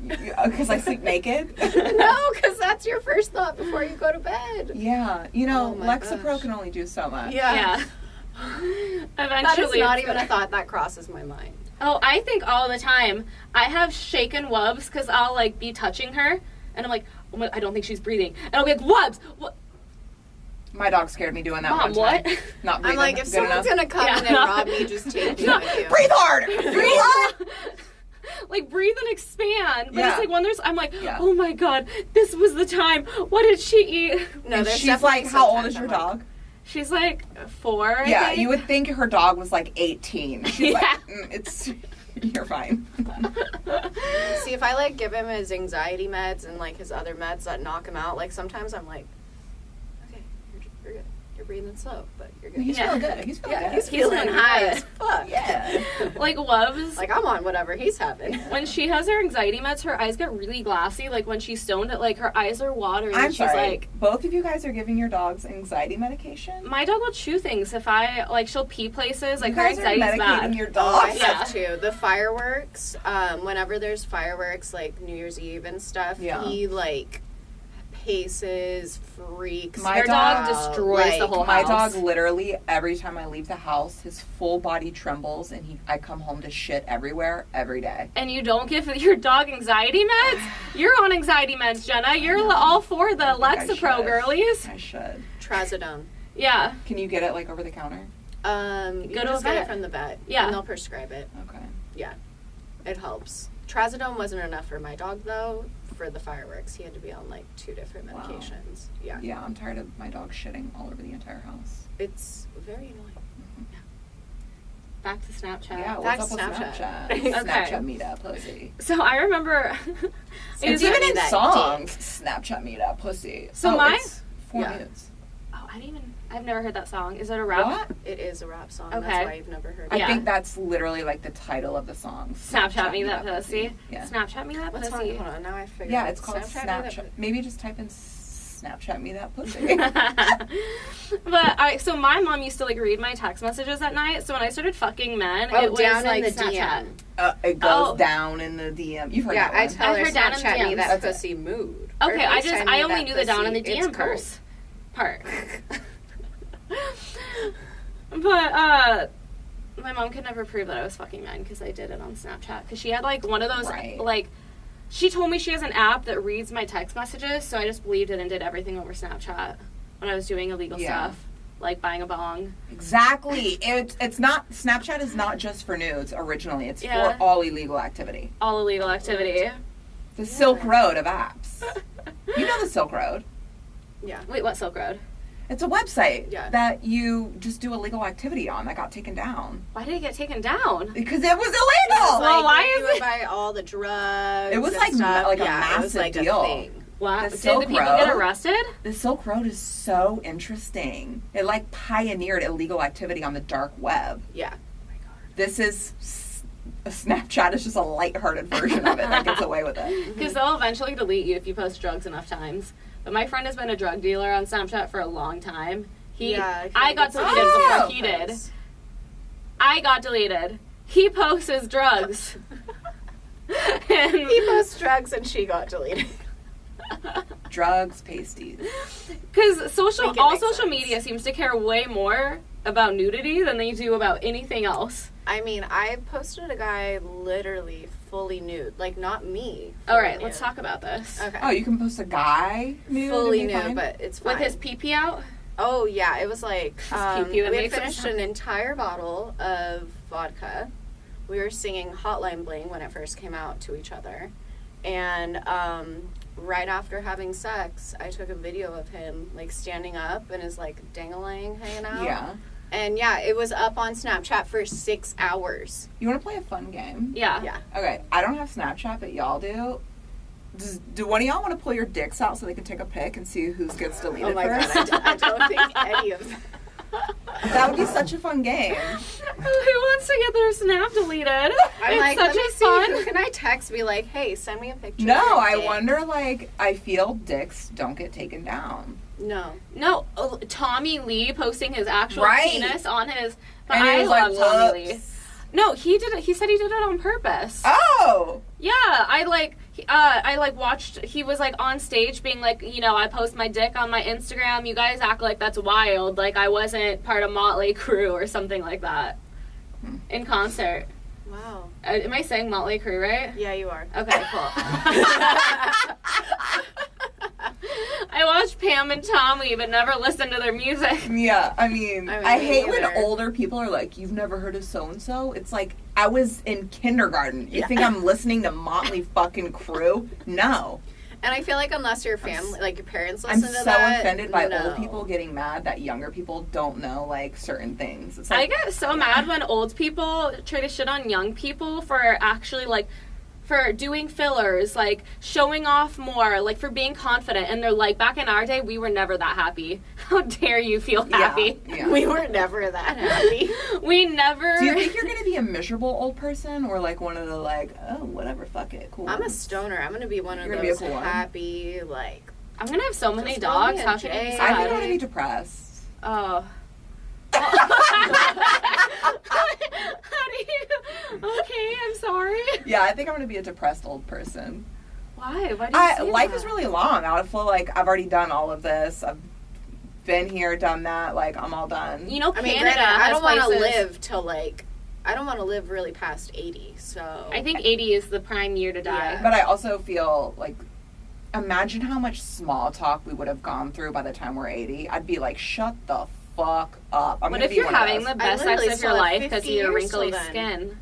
Because I sleep naked? No, because that's your first thought before you go to bed. Yeah. You know, Lexapro can only do so much. Yeah. Eventually, that is not even a thought that crosses my mind. Oh, I think all the time. I have shaken Wubs because I'll like be touching her, and I'm like, oh, I don't think she's breathing, and I'll be like, Wubs, what? My dog scared me doing that Mom, one time. what? Not breathing. I'm like, if someone's gonna come in and rob me, just take me with you. Breathe hard. Breathe hard. Like, breathe and expand. But it's like when there's, I'm like, Yeah. oh my God, this was the time. What did she eat? No, And there's she's like, how old is your dog? She's like 4. I Yeah, think. you would think her dog was like 18. She's Yeah. like, it's, you're fine. See, if I like give him his anxiety meds and like his other meds that knock him out, like sometimes I'm like, okay, you're good. You're breathing slow, but you're good. He's feeling good. He's feeling good. He's feeling feeling high good. as fuck. Yeah. Like Wubs. Like I'm on whatever he's having. When she has her anxiety meds, her eyes get really glassy. Like when she's stoned, like her eyes are watering. I'm and she's sorry. like, Both of you guys are giving your dogs anxiety medication? my dog will chew things if I like. She'll pee places. Like You her guys are anxiety's medicating bad. your Oh, I dogs? have to. The fireworks, whenever there's fireworks, like New Year's Eve and stuff, Yeah. he, like, paces, freaks. My Her dog out. destroys the Like, whole My house. dog literally, every time I leave the house, his full body trembles and I come home to shit everywhere, every day. And you don't give your dog anxiety meds? You're on anxiety meds, Jenna. You're all for the I think I Lexapro, should. girlies. I should. Trazodone. Yeah. Can you get it, like, over the counter? You Go to just a get vet. it from the vet. Yeah. And they'll prescribe it. Okay. Yeah. It helps. Trazodone wasn't enough for my dog, though. For the fireworks, he had to be on, like, 2 different Wow. medications. Yeah. Yeah, I'm tired of my dog shitting all over the entire house. It's very annoying. Back to Snapchat. Yeah, Back what's to up with Snapchat. Snapchat? Okay. Snapchat meetup, pussy. So I remember. It's Snapchat even me in that songs. Snapchat meetup, pussy. So my- it's 4 Yeah. minutes. Oh, I've never heard that song. Is it a rap? What? It is a rap song. Okay. That's why you've never heard I it. Yeah. think that's literally like the title of the song. Snapchat me that pussy. Yeah. Snapchat me that What song? pussy. Hold on, now I figured Yeah, out. it's called Me that Snapchat. pussy. Maybe just type in Snapchat me that pussy. So my mom used to like read my text messages at night. So when I started fucking men, Oh, it was down in like the Snapchat. DM. It goes Oh. down in the DM. You've heard Yeah, that I one. tell I've her heard down in Snapchat me DMs. that That's pussy mood. Okay, Or I FaceTime only that knew the down in the pussy. It's DM cool. part. But my mom could never prove that I was fucking men because I did it on Snapchat. Because she had like one of those Right. like. She told me she has an app that reads my text messages, so I just believed it and did everything over Snapchat when I was doing illegal Yeah. stuff, like buying a bong. Exactly. It's not, Snapchat is not just for nudes originally. It's Yeah. for all illegal activity. All illegal activity. The Silk Road of apps. You know the Silk Road. Yeah. Wait, what Silk Road? It's a website Yeah. that you just do illegal activity on that got taken down. Why did it get taken down? Because it was illegal! Well, why you is would it- buy all the drugs? It was and like stuff. like a yeah, it was massive like deal. A thing. Wow. The Did Silk the people Road? get arrested? The Silk Road is so interesting. It like pioneered illegal activity on the dark web. Yeah. This is Snapchat is just a lighthearted version of it that gets away with it. Because they'll eventually delete you if you post drugs enough times. But my friend has been a drug dealer on Snapchat for a long time. I got deleted before he did. I got deleted. He posts his drugs. And He posts drugs and she got deleted. Drugs, pasties. because Make it all make social sense. media seems to care way more about nudity than they do about anything else. I mean, I posted a guy literally fully nude. Like, not me. All fully right, let's nude. talk about this. Okay. Oh, you can post a guy nude fully and be nude, fine? but it's fine. With his pee out? Oh, yeah. It was like, pee-pee that we had makes it finished sound- an entire bottle of vodka. We were singing Hotline Bling when it first came out to each other. And right after having sex, I took a video of him, like, standing up and his, like, dang-a-lang hanging out. Yeah. And, yeah, it was up on Snapchat for 6 hours. You want to play a fun game? Yeah. Yeah. Okay, I don't have Snapchat, but y'all do. Do one of y'all want to pull your dicks out so they can take a pic and see who gets deleted Oh, my first? God. I don't think any of them. That would be such a fun game. Who wants to get their Snap deleted? I'm It's like, such let me a see, fun. who can I text? Be like, hey, send me a picture. No, of your I dick. wonder, like, I feel dicks don't get taken down. No. No, Tommy Lee posting his actual Right. And penis on his. he I was love like, Tommy Lee. whoops. No, he did it. He said he did it on purpose. Oh! Yeah, I watched. He was like on stage being like, I post my dick on my Instagram. You guys act like that's wild. Like I wasn't part of Motley Crue or something like that. In concert. Wow. Am I saying Motley Crue right? Yeah, you are. Okay, cool. I watched Pam and Tommy, but never listened to their music. Yeah, I mean, I mean, I hate me when either. older people are like, you've never heard of so-and-so? It's like, I was in kindergarten. You Yeah. think I'm listening to Motley fucking Crue? No. And I feel like unless your family, like your parents I'm listen to so that. offended by no. old people getting mad that younger people don't know, like, certain things. It's like, I get so mad when old people try to shit on young people for actually, like, for doing fillers, like, showing off more, like, for being confident. And they're like, back in our day, we were never that happy. How dare you feel happy? Yeah. We were never that happy. We never... Do you think you're going to be a miserable old person or, like, one of the, like, oh, whatever, fuck it, cool? I'm a stoner. I'm gonna be one of You're gonna be a those cool one. happy, like. I'm going to have so many Just call me dogs. a How can it be Jay. I think I'm sad? going to be depressed. Oh. How do you... Okay, I'm sorry. Yeah, I think I'm going to be a depressed old person. Why? Why do you say Life that? is really long. I feel like I've already done all of this. I've been here, done that. Like, I'm all done. You know, I mean, Canada granted, I has don't want to places- live till like. I don't want to live really past 80. So. I think 80 is the prime year to die. Yeah. But I also feel like, imagine how much small talk we would have gone through by the time we're 80. I'd be like, shut the fuck up. I'm What gonna if be you're one of having those. the best sex literally of still your have life because of 50 your years wrinkly till then. skin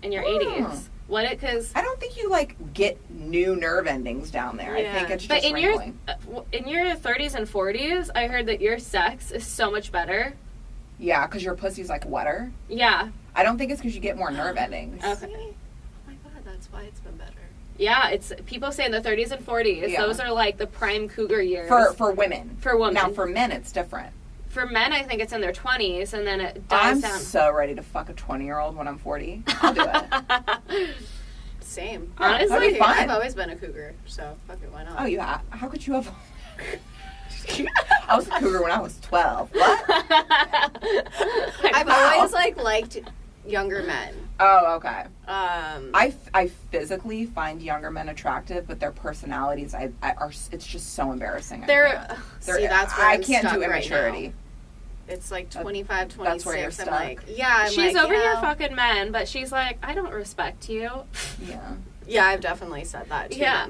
in your Oh. 80s? What it? Because I don't think you like get new nerve endings down there. I Yeah. think it's but just wrinkling. in your 30s and 40s, I heard that your sex is so much better. Yeah, because your pussy's like wetter. Yeah. I don't think it's because you get more nerve endings. Okay. Oh my god, that's why it's been better. Yeah, it's people say in the 30s and 40s. Yeah. Those are like the prime cougar years For women. For women. Now for men, it's different. For men, I think it's in their 20s, and then it dies I'm down. so ready to fuck a 20-year-old when I'm 40. I'll do it. Same. Honestly, that'd be fun. I've always been a cougar, so fuck it, why not? Oh, you have? How could you have? I was a cougar when I was 12. What? I've Wow. always liked younger men. Oh, okay. I I physically find younger men attractive, but their personalities are. It's just so embarrassing. They're See, that's where I I'm can't do stuck right immaturity. it's like 25, 26. That's where you're I'm stuck. like, yeah, I'm she's like, over you here know, fucking men, but she's like, I don't respect you. Yeah. Yeah, I've definitely said that too. Yeah.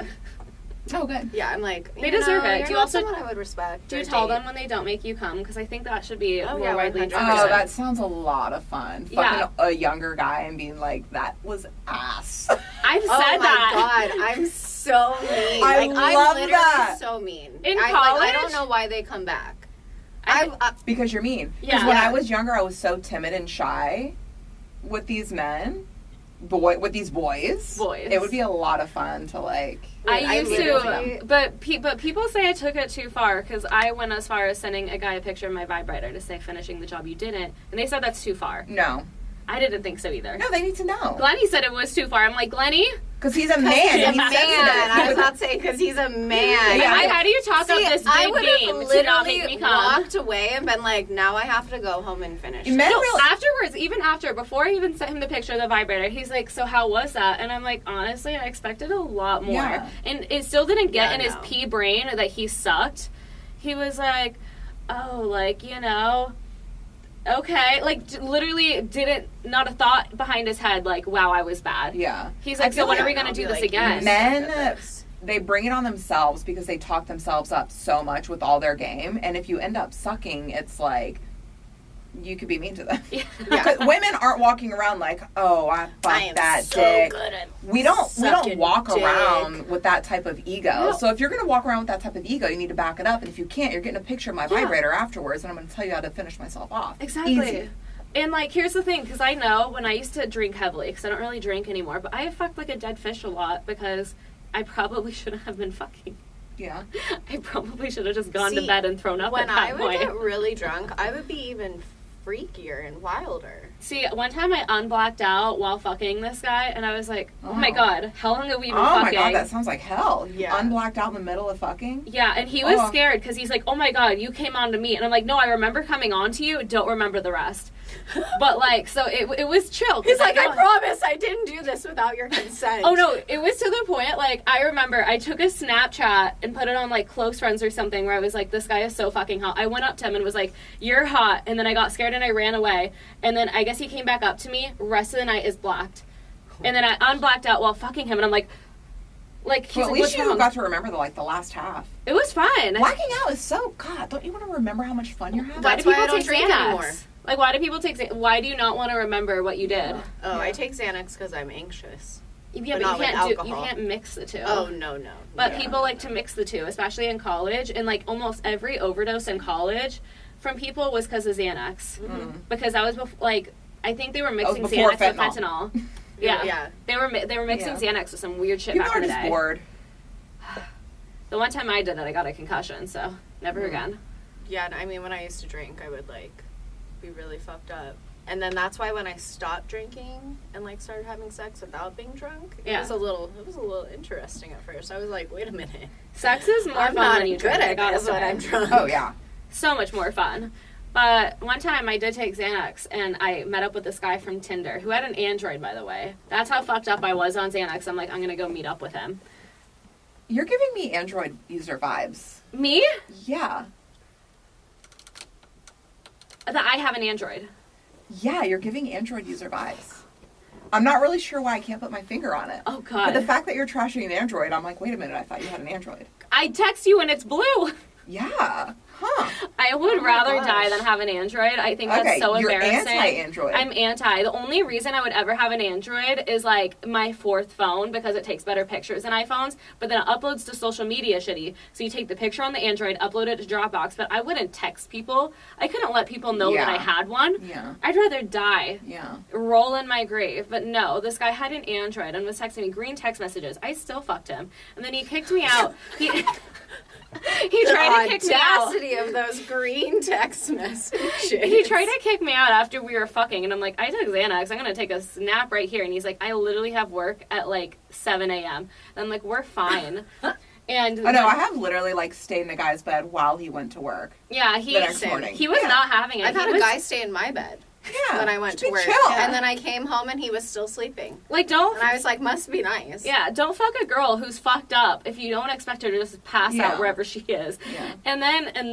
Oh, good. Yeah, I'm like, They you deserve know, it. You're Do you not also- someone I would respect. Do you or tell date. them when they don't make you come? Because I think that should be Oh, more yeah, widely 100%. accepted. Oh, that sounds a lot of fun. Yeah. Fucking a younger guy and being like, that was ass. I've said Oh my that. god, I'm so mean. I I'm love literally that. so mean. In I college? don't know why they come back. I- Because you're mean. Because Yeah. when Yeah. I was younger, I was so timid and shy with these men. With these boys. It would be a lot of fun to like. I used literally- to, but people say I took it too far because I went as far as sending a guy a picture of my vibrator to say finishing the job you didn't, and they said that's too far. No. I didn't think so either. No, they need to know. Glennie said it was too far. I'm like, Glennie, Because he's a man. He's a and man. he's sensitive. I was not saying because he's a man. Yeah. how do you talk See, up this I big would have game to not literally make me come? walked away and been like, now I have to go home and finish. Men No, really- afterwards, even after, before I even sent him the picture of the vibrator, he's like, so how was that? And I'm like, honestly, I expected a lot more. Yeah. And it still didn't get Yeah, in his no. pea brain that he sucked. He was like, oh, like, you know, okay. Like, literally didn't, not a thought behind his head, like, wow, I was bad. Yeah. He's I like, feel so when like are we I'll going to be do this like, again? Men, they bring it on themselves because they talk themselves up so much with all their game. And if you end up sucking, it's like, you could be mean to them. Yeah. Because women aren't walking around like, oh, I I fucked am that so dick. good at We don't sucking walk dick. around with that type of ego. No. So if you're gonna walk around with that type of ego, you need to back it up. And if you can't, you're getting a picture of my vibrator afterwards, and I'm gonna tell you how to finish myself off. Exactly. Easy. And, like, here's the thing, because I know when I used to drink heavily, because I don't really drink anymore, but I have fucked like a dead fish a lot because I probably shouldn't have been fucking. Yeah. I probably should have just gone to bed and thrown up when at that I would point. get really drunk, I would be even freakier and wilder. See, one time I unblacked out while fucking this guy, and I was like, oh my god, how long have we been fucking? Oh my god, that sounds like hell. Yeah. Unblacked out in the middle of fucking? Yeah, and he was scared because he's like, oh my god, you came on to me. And I'm like, no, I remember coming on to you, don't remember the rest. But like, so it was chill. He's like, I promise I didn't do this without your consent. Oh no, it was to the point, like, I remember I took a Snapchat and put it on like Close Friends or something where I was like, this guy is so fucking hot. I went up to him and was like, you're hot. And then I got scared and I ran away. And then I guess he came back up to me. Rest of the night is blacked. And then I unblacked out while fucking him, and I'm like he's well, at like, least what's you wrong? got to remember the last half. It was fine. Blacking out is so, God, don't you want to remember how much fun you're having? Why That's do why I people don't take drink Xanax? anymore. Like, why do people take why do you not want to remember what you did? Oh, I take Xanax because I'm anxious. Yeah, But not but with you alcohol. can't mix the two. Oh, no. But Yeah. people like to mix the two, especially in college, and like almost every overdose in college from people was because of Xanax. Mm-hmm. Because I was like, I think they were mixing before Xanax with fentanyl. fentanyl. Yeah. Yeah. They were mixing Yeah. Xanax with some weird shit People back are in the just day. bored. The one time I did it, I got a concussion, so never again. Yeah, and I mean, when I used to drink, I would, like, be really fucked up. And then that's why when I stopped drinking and, like, started having sex without being drunk, it was a little interesting at first. I was like, wait a minute. Sex is more I'm fun not when you good drink, I at gotta this when say. I'm drunk. Oh, yeah. So much more fun. But one time I did take Xanax, and I met up with this guy from Tinder, who had an Android, by the way. That's how fucked up I was on Xanax. I'm like, I'm gonna go meet up with him. You're giving me Android user vibes. Me? Yeah. That I have an Android. Yeah, you're giving Android user vibes. I'm not really sure why I can't put my finger on it. Oh, But the God. fact that you're trashing an Android, I'm like, wait a minute, I thought you had an Android. I text you when it's blue. Yeah. Huh. I would Oh my rather gosh. die than have an Android. I think that's Okay, so you're embarrassing. anti-Android. I'm anti. The only reason I would ever have an Android is like my fourth phone because it takes better pictures than iPhones, but then it uploads to social media shitty. So you take the picture on the Android, upload it to Dropbox, but I wouldn't text people. I couldn't let people know that Yeah. I had one. Yeah. I'd rather die. Yeah. Roll in my grave. But no, this guy had an Android and was texting me green text messages. I still fucked him. And then he kicked me out. He tried to kick me out. audacity of those green text messages. He tried to kick me out after we were fucking, and I'm like, I took Xanax. I'm going to take a nap right here. And he's like, I literally have work at like 7 a.m. And I'm like, we're fine. And I know, I have literally like stayed in a guy's bed while he went to work yeah, the next morning. he was Yeah. not having it. I've had He a was- guy stay in my bed Yeah. when I went Just to be work. chill. And then I came home and he was still sleeping. like, don't. And I was like, must be nice. Yeah, don't fuck a girl who's fucked up if you don't expect her to just pass Yeah. out wherever she is. Yeah. And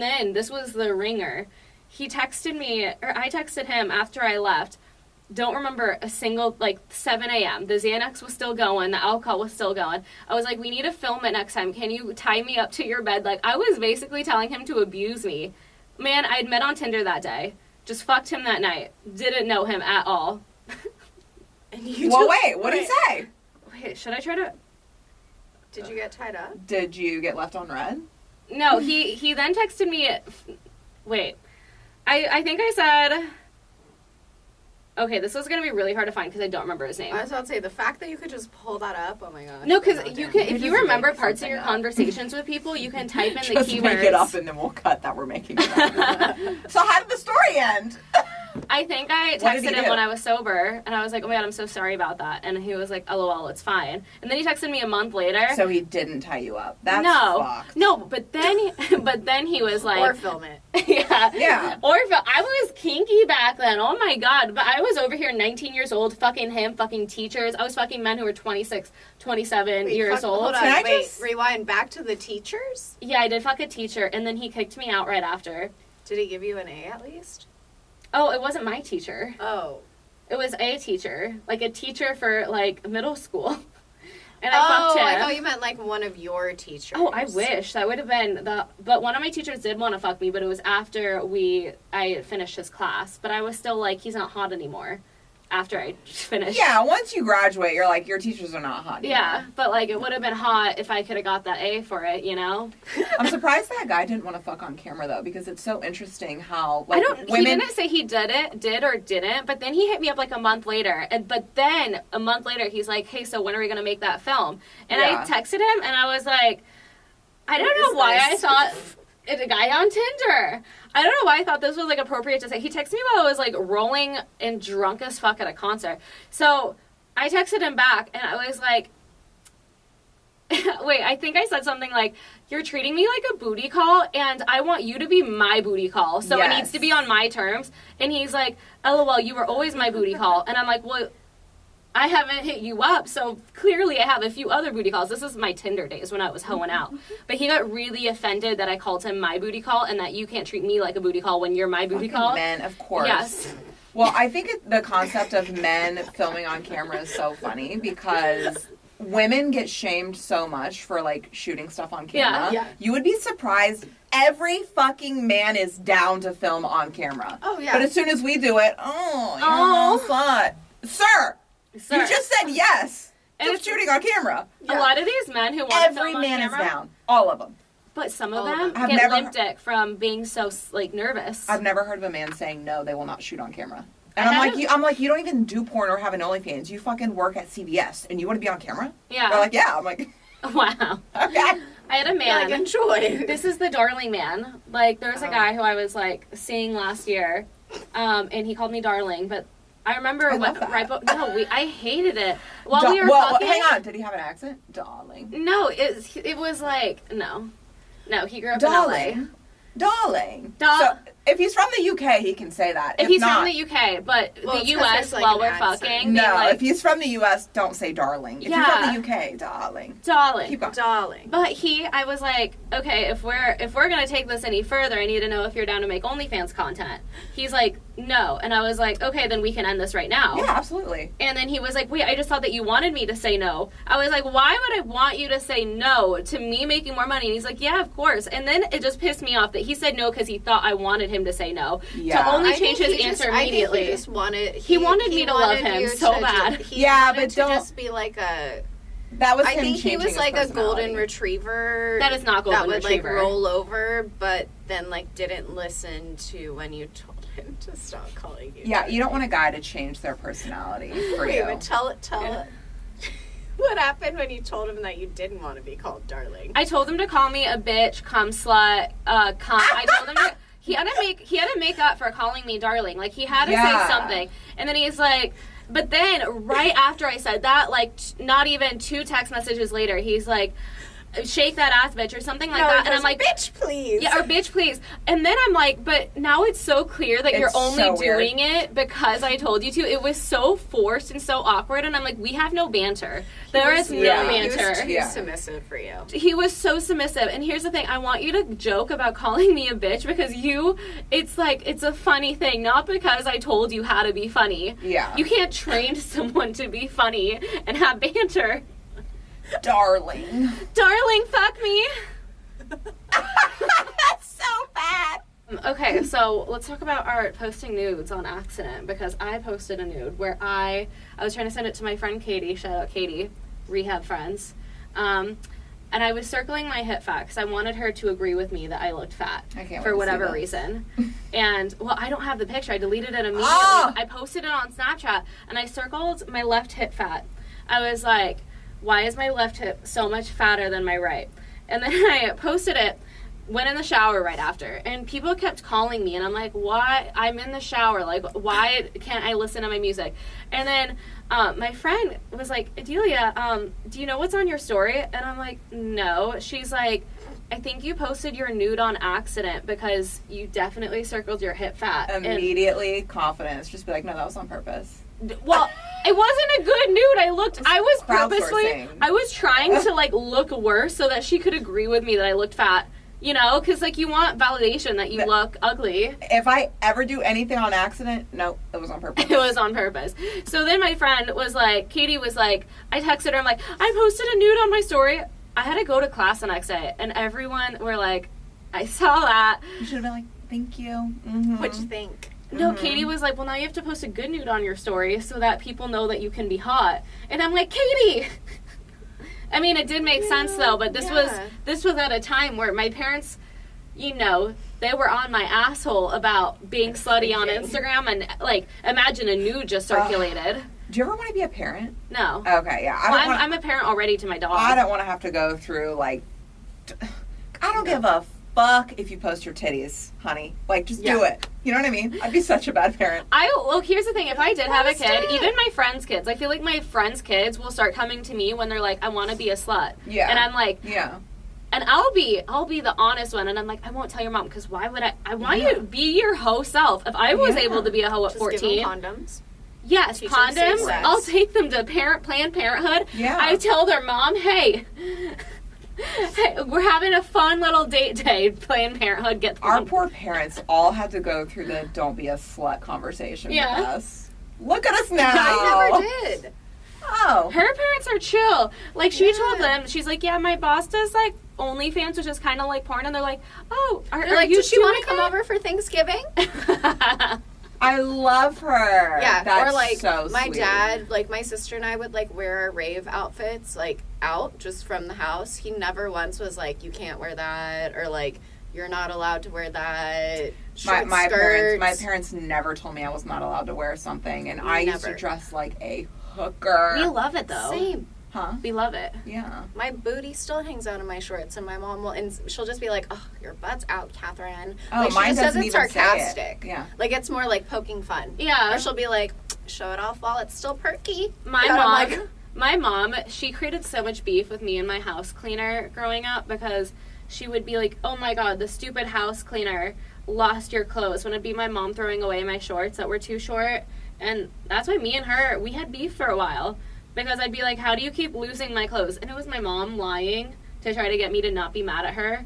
then this was the ringer. He texted me, or I texted him after I left. Don't remember a single, like, 7 a.m. The Xanax was still going. The alcohol was still going. I was like, we need to film it next time. Can you tie me up to your bed? Like, I was basically telling him to abuse me. Man, I'd met on Tinder that day. Just fucked him that night. Didn't know him at all. And you Well, just- wait, what did he say? Wait, should I try to... Did you get tied up? Did you get left on red? No, he then texted me... Wait. I think I said... Okay, this was going to be really hard to find because I don't remember his name. I was about to say, the fact that you could just pull that up, oh my gosh. No, because God you damn. can, if You you just remember make parts of something your up. conversations with people, you can type in the Just keywords. make it up and then we'll cut that we're making it up. So how did the story end? I think I What did he texted him do? when I was sober, and I was like, "Oh my god, I'm so sorry about that." And he was like, "LOL, it's fine." And then he texted me a month later. So he didn't tie you up. That's no, fucked. no, but then he was like, Or film it. yeah, Yeah. Or if I was kinky back then. Oh my god! But I was over here, 19 years old, fucking him, fucking teachers. I was fucking men who were 26, 27 Wait, years old. Hold on, Can I wait. just- Rewind back to the teachers? Yeah, I did fuck a teacher, and then he kicked me out right after. Did he give you an A at least? Oh, it wasn't my teacher. Oh. It was a teacher, like a teacher for like middle school. And I fucked him. I thought you meant like one of your teachers. Oh, I wish that would have been the. But one of my teachers did want to fuck me, but it was after I finished his class. But I was still like, he's not hot anymore. After I finished. Yeah, once you graduate, you're like, your teachers are not hot anymore. Yeah, but like it would have been hot if I could have got that A for it, you know. I'm surprised that guy didn't want to fuck on camera though, because it's so interesting how like I don't. women. He didn't say he did or didn't. But then he hit me up like a month later, but then a month later he's like, "Hey, so when are we gonna make that film?" And Yeah. I texted him and I was like, I don't know why I thought it's a guy on Tinder. I don't know why I thought this was, like, appropriate to say. He texted me while I was, like, rolling and drunk as fuck at a concert. So I texted him back, and I was like, wait, I think I said something like, you're treating me like a booty call, and I want you to be my booty call. So it needs to be on my terms. And he's like, LOL, you were always my booty call. And I'm like, well, I haven't hit you up, so clearly I have a few other booty calls. This is my Tinder days when I was hoeing out. But he got really offended that I called him my booty call and that you can't treat me like a booty call when you're my booty call. Men, of course. Yes. Well, I think the concept of men filming on camera is so funny because women get shamed so much for, like, shooting stuff on camera. Yeah. You would be surprised. Every fucking man is down to film on camera. Oh, yeah. But as soon as we do it, you're a slut. Sir! You just said yes to shooting on camera. A lot of these men who want to Every film on man camera, is down. All of them. but some of them I've get never- limp dick from being so, like, nervous. I've never heard of a man saying no, they will not shoot on camera. And I'm like, you don't even do porn or have an OnlyFans. You fucking work at CBS and you want to be on camera? Yeah. They're like, yeah. I'm like, wow. okay. I had a man. Like, enjoy. This is the darling man. Like, there was a guy who I was, like, seeing last year, and he called me darling, but I remember I love that. I hated it. While we were fucking. Hang on. Did he have an accent? Darling. No, it was like, no, he grew up Darling. Darling. So, if he's from the UK, he can say that. If he's not, from the UK, but Well, the it's 'cause US, there's, like, while an we're accent. fucking, no, being like, if he's from the US, don't say darling. If you're from the UK, darling. darling. Keep going. Darling. But I was like, okay, if we're gonna take this any further, I need to know if you're down to make OnlyFans content. He's like, no, and I was like, okay, then we can end this right now. Yeah, absolutely. And then he was like, wait, I just thought that you wanted me to say no. I was like, why would I want you to say no to me making more money? And he's like, yeah, of course. And then it just pissed me off that he said no because he thought I wanted him to say no. Yeah. To only I change think his he answer just, immediately. I think he just wanted... He wanted me to love him you so to bad. He Yeah, wanted but to don't- just be like a... That was I him think he changing was his like a personality. golden retriever. That is not golden that would retriever. like roll over, but then like didn't listen to when you told him to stop calling you. Yeah, you don't want a guy to change their personality for Wait, you. but tell it. What happened when you told him that you didn't want to be called darling? I told him to call me a bitch, cum slut, cum. I told him to, he had to make up for calling me darling. Like, he had to say something. And then he's like, but then right after I said that, like, not even 2 text messages later, he's like, shake that ass, bitch, or something like that. And I'm like, bitch, please. yeah, or bitch, please. And then I'm like, but now it's so clear that you're It's only so weird. doing it because I told you to. It was so forced and so awkward. And I'm like, we have no banter. There is no banter. He was too submissive for you. He was so submissive. And here's the thing. I want you to joke about calling me a bitch because it's like, it's a funny thing. Not because I told you how to be funny. Yeah. You can't train someone to be funny and have banter. Darling. Darling, fuck me. That's so bad. Okay, so let's talk about our posting nudes on accident, because I posted a nude where I was trying to send it to my friend Katie. Shout out Katie, rehab friends. And I was circling my hip fat because I wanted her to agree with me that I looked fat I can't wait for to whatever see reason. And, well, I don't have the picture. I deleted it immediately. Oh! I posted it on Snapchat, and I circled my left hip fat. I was like, why is my left hip so much fatter than my right? And then I posted it, went in the shower right after, and people kept calling me, and I'm like, why? I'm in the shower. Like, why can't I listen to my music? And then my friend was like, Adelia, do you know what's on your story? And I'm like, no. She's like, I think you posted your nude on accident because you definitely circled your hip fat. Immediately confidence. Just be like, no, that was on purpose. Well, it wasn't a good nude. I was purposely, crowdsourcing. I was trying to, like, look worse so that she could agree with me that I looked fat. You know, because, like, you want validation that you look ugly. If I ever do anything on accident, no, it was on purpose. It was on purpose. So then my friend was like, Katie was like, I texted her, I'm like, I posted a nude on my story. I had to go to class the next day, and everyone were like, I saw that. You should have been like, thank you. Mm-hmm. What'd you think? No, Katie was like, well, now you have to post a good nude on your story so that people know that you can be hot. And I'm like, Katie! I mean, it did make sense, though, but this was at a time where my parents, you know, they were on my asshole about being slutty on Instagram, and, like, imagine a nude just circulated. Do you ever want to be a parent? No. Okay, yeah. I'm a parent already to my dog. I don't want to have to go through, like, I don't give a fuck if you post your titties, honey. Like, just do it. You know what I mean? I'd be such a bad parent. Well, here's the thing. If I did have a kid, even my friends' kids, I feel like my friends' kids will start coming to me when they're like, I want to be a slut. Yeah. And I'm like, yeah. And I'll be the honest one, and I'm like, I won't tell your mom, because why would I want you to be your hoe self. If I was able to be a hoe at 14. Give them condoms. Yes, Teach them safe condoms. sex. I'll take them to Planned Parenthood. Yeah. I tell their mom, hey, we're having a fun little date day. Planned Parenthood, get them. Our poor parents all had to go through the don't be a slut conversation with us. Look at us now. I never did. Oh. Her parents are chill. Like, she told them, she's like, yeah, my boss does, like, OnlyFans, which is kind of like porn. And they're like, oh, are like, you does she want to doing come over for Thanksgiving? I love her. Yeah, That's or like so my sweet. dad, like my sister and I would like wear our rave outfits like out just from the house. He never once was like, you can't wear that, or like you're not allowed to wear that. My parents never told me I was not allowed to wear something, and I used to dress like a hooker. We love it, though. Same. Huh? We love it. Yeah. My booty still hangs out of my shorts, and my mom will, and she'll just be like, "Oh, your butt's out, Catherine." Oh, like, she mine just doesn't isn't even sarcastic. say it. Yeah. Like it's more like poking fun. Yeah. Or she'll be like, "Show it off while it's still perky." My mom, she created so much beef with me and my house cleaner growing up because she would be like, oh my god, the stupid house cleaner lost your clothes, when it'd be my mom throwing away my shorts that were too short. And that's why me and her, we had beef for a while, because I'd be like, how do you keep losing my clothes? And it was my mom lying to try to get me to not be mad at her,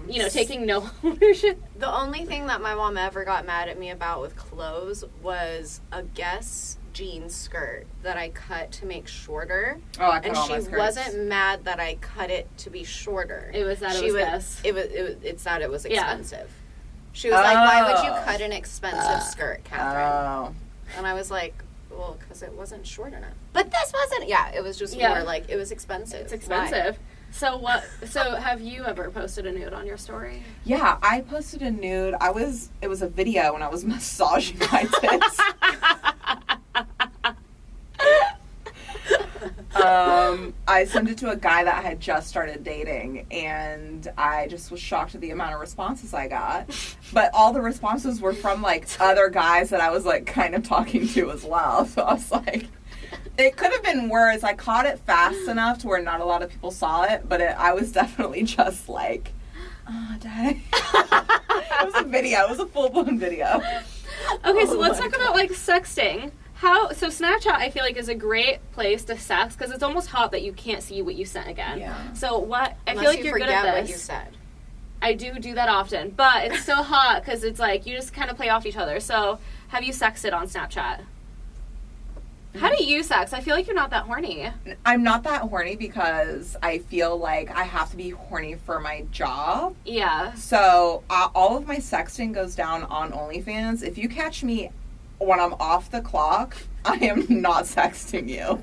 you know, taking no ownership. The only thing that my mom ever got mad at me about with clothes was a Guess jean skirt that I cut to make shorter. Oh, I cut and all my she skirts. wasn't mad that I cut it to be shorter. It was that it was Guess. It's that it was expensive. Yeah. She was like, why would you cut an expensive skirt, Catherine? Oh. And I was like, well, because it wasn't short enough. But this wasn't. Yeah, it was just more like, it was expensive. It's expensive. So have you ever posted a nude on your story? Yeah, I posted a nude. It was a video when I was massaging my tits. I sent it to a guy that I had just started dating, and I just was shocked at the amount of responses I got. But all the responses were from, like, other guys that I was, like, kind of talking to as well. So I was like, it could have been worse. I caught it fast enough to where not a lot of people saw it, but I was definitely just like, oh, dang. It was a video. It was a full-blown video. Okay, so let's talk about, like, sexting. So Snapchat, I feel like, is a great place to sex because it's almost hot that you can't see what you sent again. Yeah. So I Unless feel like you you're good forget at this. what you said. I do that often, but it's so hot because it's like you just kind of play off each other. So have you sexted on Snapchat? How do you sex? I feel like you're not that horny. I'm not that horny because I feel like I have to be horny for my job. Yeah. So all of my sexting goes down on OnlyFans. If you catch me when I'm off the clock, I am not sexting you.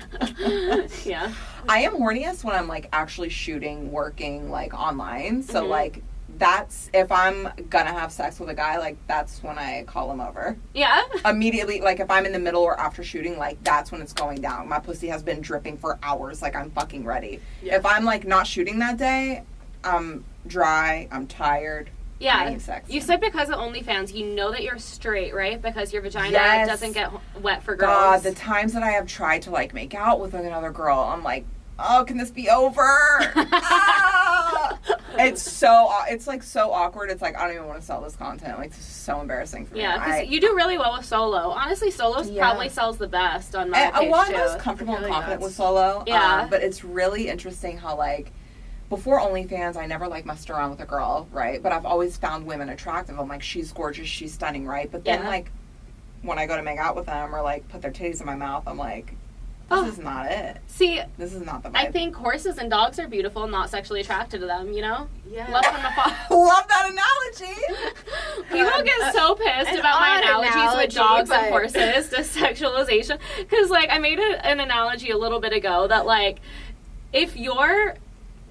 Yeah. I am horniest when I'm, like, actually shooting, working, like, online. So, like, that's, if I'm gonna have sex with a guy, like, that's when I call him over. Yeah? Immediately, like, if I'm in the middle or after shooting, like, that's when it's going down. My pussy has been dripping for hours. Like, I'm fucking ready. Yeah. If I'm, like, not shooting that day, I'm dry, I'm tired. Yeah, you said because of OnlyFans, you know that you're straight, right? Because your vagina doesn't get wet for girls. God, the times that I have tried to, like, make out with another girl, I'm like, oh, can this be over? It's like so awkward. It's like, I don't even want to sell this content. Like, this is so embarrassing for me. Yeah, because you do really well with solo. Honestly, solo probably sells the best on my page, well, I'm most comfortable and confident with solo. Yeah. But it's really interesting how, like, before OnlyFans, I never, like, messed around with a girl, right? But I've always found women attractive. I'm like, she's gorgeous, she's stunning, right? But then, like, when I go to make out with them or, like, put their titties in my mouth, I'm like, this is not it. See, this is not the vibe. I think horses and dogs are beautiful, not sexually attracted to them, you know? Yeah. Love from afar. Love that analogy. People get so pissed about my analogies with dogs and horses to sexualization. Because, like, I made an analogy a little bit ago that, like, if your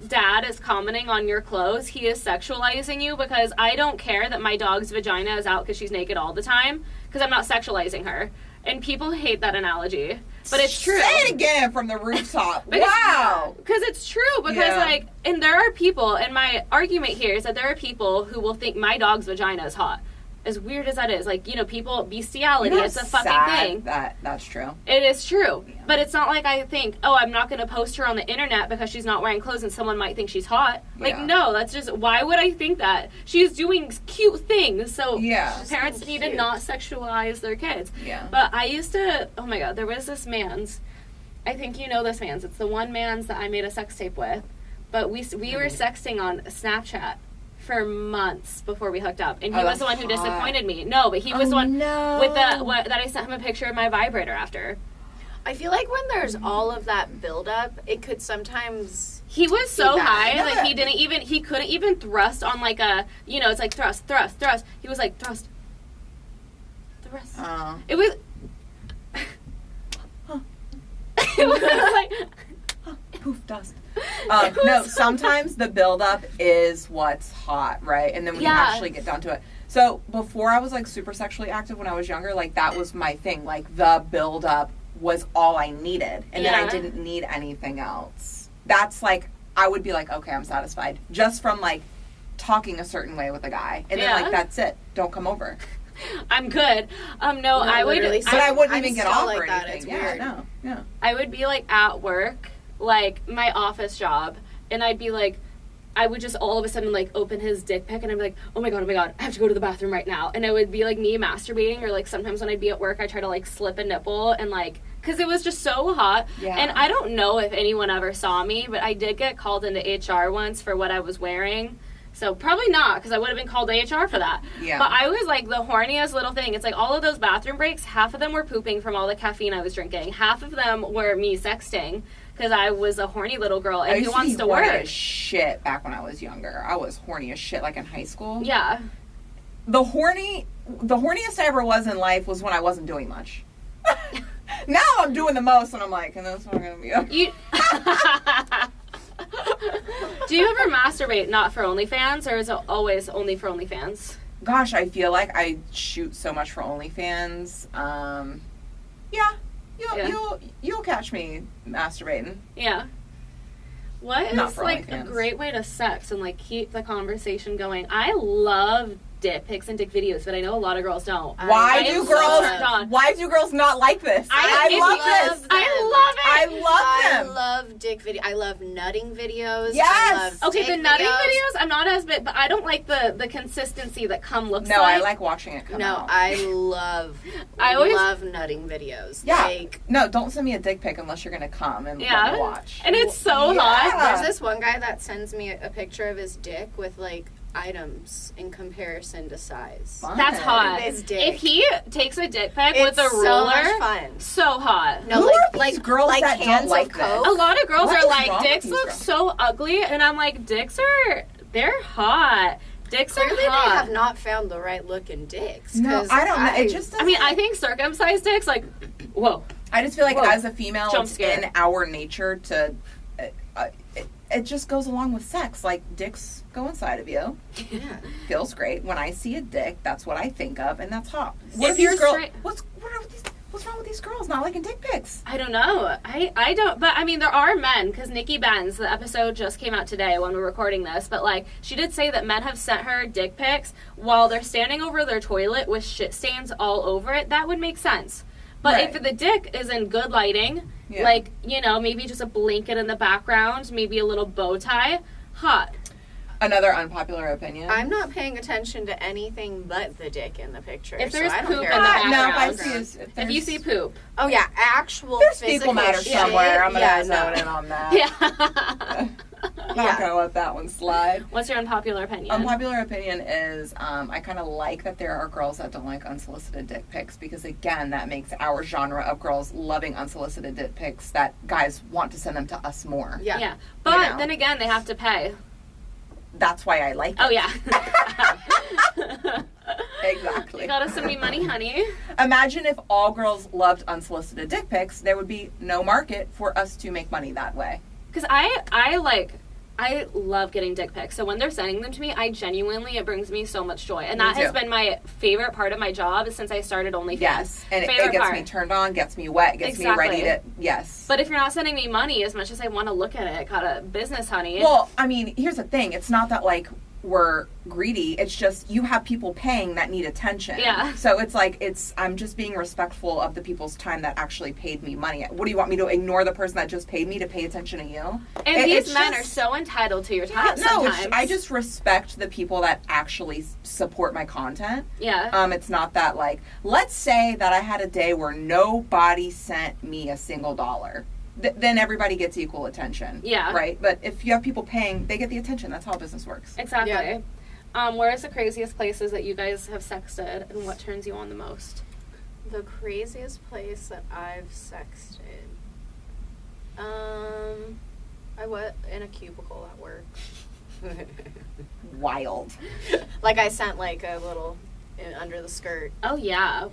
dad is commenting on your clothes, he is sexualizing you, because I don't care that my dog's vagina is out because she's naked all the time, because I'm not sexualizing her. And people hate that analogy. But it's true. Say it again from the rooftop. Wow. Because it's true. Because, like, and there are people, and my argument here is that there are people who will think my dog's vagina is hot. As weird as that is. Like, you know, people, bestiality, it's a fucking thing. That's true. It is true. Yeah. But it's not like I think, oh, I'm not going to post her on the internet because she's not wearing clothes and someone might think she's hot. Like, no, that's just, why would I think that? She's doing cute things. So parents need to not sexualize their kids. Yeah. But I used to, oh my God, there was this man's, I think you know this man's. It's the one man's that I made a sex tape with. But we were sexting on Snapchat for months before we hooked up, and he was the one who disappointed me. No, but he was the one with that I sent him a picture of my vibrator after. I feel like when there's all of that buildup, it could sometimes. He was so high that he couldn't even thrust on like a, you know, it's like thrust. He was like thrust. Oh. It was. It was like poof dust. No, sometimes the buildup is what's hot, right? And then when you actually get down to it. So before I was like super sexually active when I was younger, like that was my thing. Like the buildup was all I needed. And then I didn't need anything else. That's like, I would be like, okay, I'm satisfied. Just from like talking a certain way with a guy. And then like, that's it. Don't come over. I'm good. No, I would. But I wouldn't even get off like or that. anything. It's weird. Yeah. I would be like at work, like my office job, and I'd be like, I would just all of a sudden like open his dick pic and I'd be like, oh my god, I have to go to the bathroom right now. And it would be like me masturbating, or like sometimes when I'd be at work, I try to like slip a nipple and like, because it was just so hot. Yeah. And I don't know if anyone ever saw me, but I did get called into HR once for what I was wearing. So probably not, because I would have been called to HR for that. Yeah. But I was like the horniest little thing. It's like all of those bathroom breaks, half of them were pooping from all the caffeine I was drinking. Half of them were me sexting, because I was a horny little girl. And who wants to work? I used to be horny as shit back when I was younger. I was horny as shit, like in high school. Yeah. The horniest I ever was in life was when I wasn't doing much. Now I'm doing the most, and I'm like, and that's not gonna be okay. Do you ever masturbate not for OnlyFans, or is it always only for OnlyFans? Gosh, I feel like I shoot so much for OnlyFans. You'll catch me masturbating. Yeah. What is like a great way to sex and like keep the conversation going? I love dick pics and dick videos, but I know a lot of girls don't. Why do girls not like this? I love this. I love it. I love them. I love dick video. I love nutting videos. Yes. Okay, the nutting videos, I'm not as big, but I don't like the consistency that cum looks like. No, I like watching it come out. No, I love nutting videos. Yeah. Like, no, don't send me a dick pic unless you're gonna come and let me watch. And it's so hot. There's this one guy that sends me a picture of his dick with like items in comparison to size. Fun. That's hot. If he takes a dick pic with a ruler, so much fun. So hot. No, like girls like that cans don't like of Coke. A lot of girls are like, dicks look so ugly, and I'm like, they're hot. Dicks Clearly are hot. They have not found the right looking dicks. No, I don't know. It just doesn't. I mean, I think circumcised dicks, like, whoa. I just feel like as a female, it's in our nature to. It just goes along with sex. Like, dicks go inside of you. Yeah. Feels great. When I see a dick, that's what I think of, and that's hot. What's wrong with these girls not liking dick pics? I don't know. I don't, but I mean, there are men, because Nikki Benz, the episode just came out today when we're recording this, but like, she did say that men have sent her dick pics while they're standing over their toilet with shit stains all over it. That would make sense. But if the dick is in good lighting, like, you know, maybe just a blanket in the background, maybe a little bow tie, hot. Another unpopular opinion. I'm not paying attention to anything but the dick in the picture. If there's poop in the background. If you see poop. Oh, yeah, actual there's physical fecal matter shit. somewhere. I'm going to zone in on that. Yeah. Not going to let that one slide. What's your unpopular opinion? Unpopular opinion is I kind of like that there are girls that don't like unsolicited dick pics, because, again, that makes our genre of girls loving unsolicited dick pics that guys want to send them to us more. Yeah. But then again, they have to pay. That's why I like it. Oh, yeah. Exactly. You gotta send me money, honey. Imagine if all girls loved unsolicited dick pics, there would be no market for us to make money that way. Because I like I love getting dick pics. So when they're sending them to me, it brings me so much joy. And that has been my favorite part of my job since I started OnlyFans. Yes. And it gets me turned on, gets me wet, gets me ready to, yes. But if you're not sending me money, as much as I want to look at it, got a business, honey. Well, I mean, here's the thing. It's not that, like, we're greedy. It's just you have people paying that need attention. Yeah. So it's like, I'm just being respectful of the people's time that actually paid me money. What do you want me to ignore the person that just paid me to pay attention to you? And these men are so entitled to your time sometimes. I just respect the people that actually support my content. Yeah. It's not that, like, let's say that I had a day where nobody sent me a single dollar. Then everybody gets equal attention. Yeah. Right? But if you have people paying, they get the attention. That's how business works. Exactly. Yeah. Where is the craziest places that you guys have sexted, and what turns you on the most? The craziest place that I've sexted. I went in a cubicle at work. Wild. Like, I sent, like, a little under the skirt. Oh, yeah.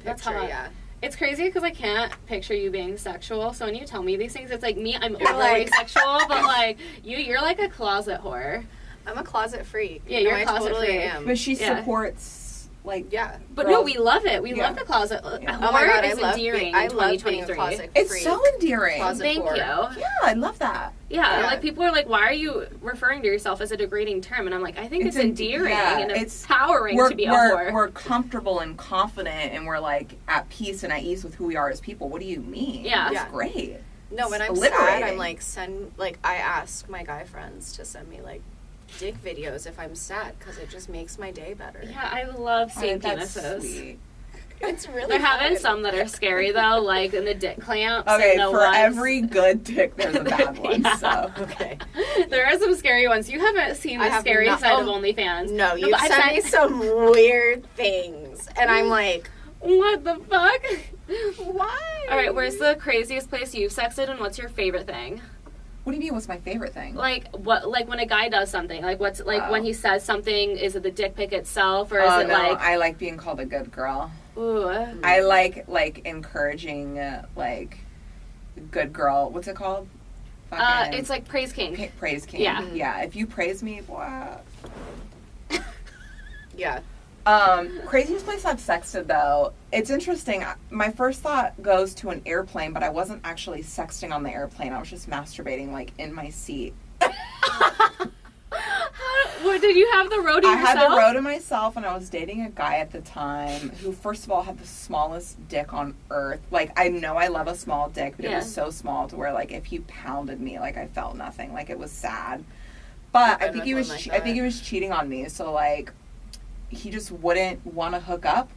That's picture, hot. yeah. It's crazy because I can't picture you being sexual. So when you tell me these things, it's like me, I'm You're overly like- sexual, but like you're like a closet whore. I'm a closet freak. Yeah, you're a I closet totally freak. am. But she Yeah. supports, like... Yeah. But girls. no, we love it. We Yeah. love the closet. Yeah. Whore Oh my God, is endearing I in love being a 2023. closet It's freak. so endearing. Closet Thank whore. you. Yeah, I love that. Yeah, Yeah. like people are like, why are you referring to yourself as a degrading term? And I'm like, I think it's endearing and it's empowering to be a whore. We're comfortable and confident, and we're, like, at peace and at ease with who we are as people. What do you mean? Yeah. It's Yeah. great. No, when It's I'm sad, liberating. I'm like, I ask my guy friends to send me, like, dick videos if I'm sad, because it just makes my day better. Yeah, I love seeing That's penises. sweet. It's really They're having fun. some that are scary though, like in the dick clamps. Okay, and the for ones. every good dick, there's a bad one. Yeah. So Okay. There are some scary ones. You haven't seen I the have scary not- side of oh, OnlyFans. No, you but I've sent me some weird things, and I'm like, What the fuck? why? All right, where's the craziest place you've sexted, and what's your favorite thing? what do you mean? What's my favorite thing? Like what? Like when a guy does something. Like what's like Oh. when he says something? Is it the dick pic itself, or is it no, like? I like being called a good girl. Ooh. I like encouraging like good girl. What's it called? It's like praise king. Praise king. Yeah. Yeah. If you praise me, boy. Yeah. Craziest place I've sexted though. It's interesting. My first thought goes to an airplane, but I wasn't actually sexting on the airplane. I was just masturbating like in my seat. What, did you have the road to I yourself? had the row to myself, and I was dating a guy at the time who, first of all, had the smallest dick on earth. Like, I know I love a small dick, but it Yeah. was so small to where, like, if he pounded me, like, I felt nothing. Like, it was sad. But I I've think been he with was, one like I think that. he was cheating on me. So, like, he just wouldn't want to hook up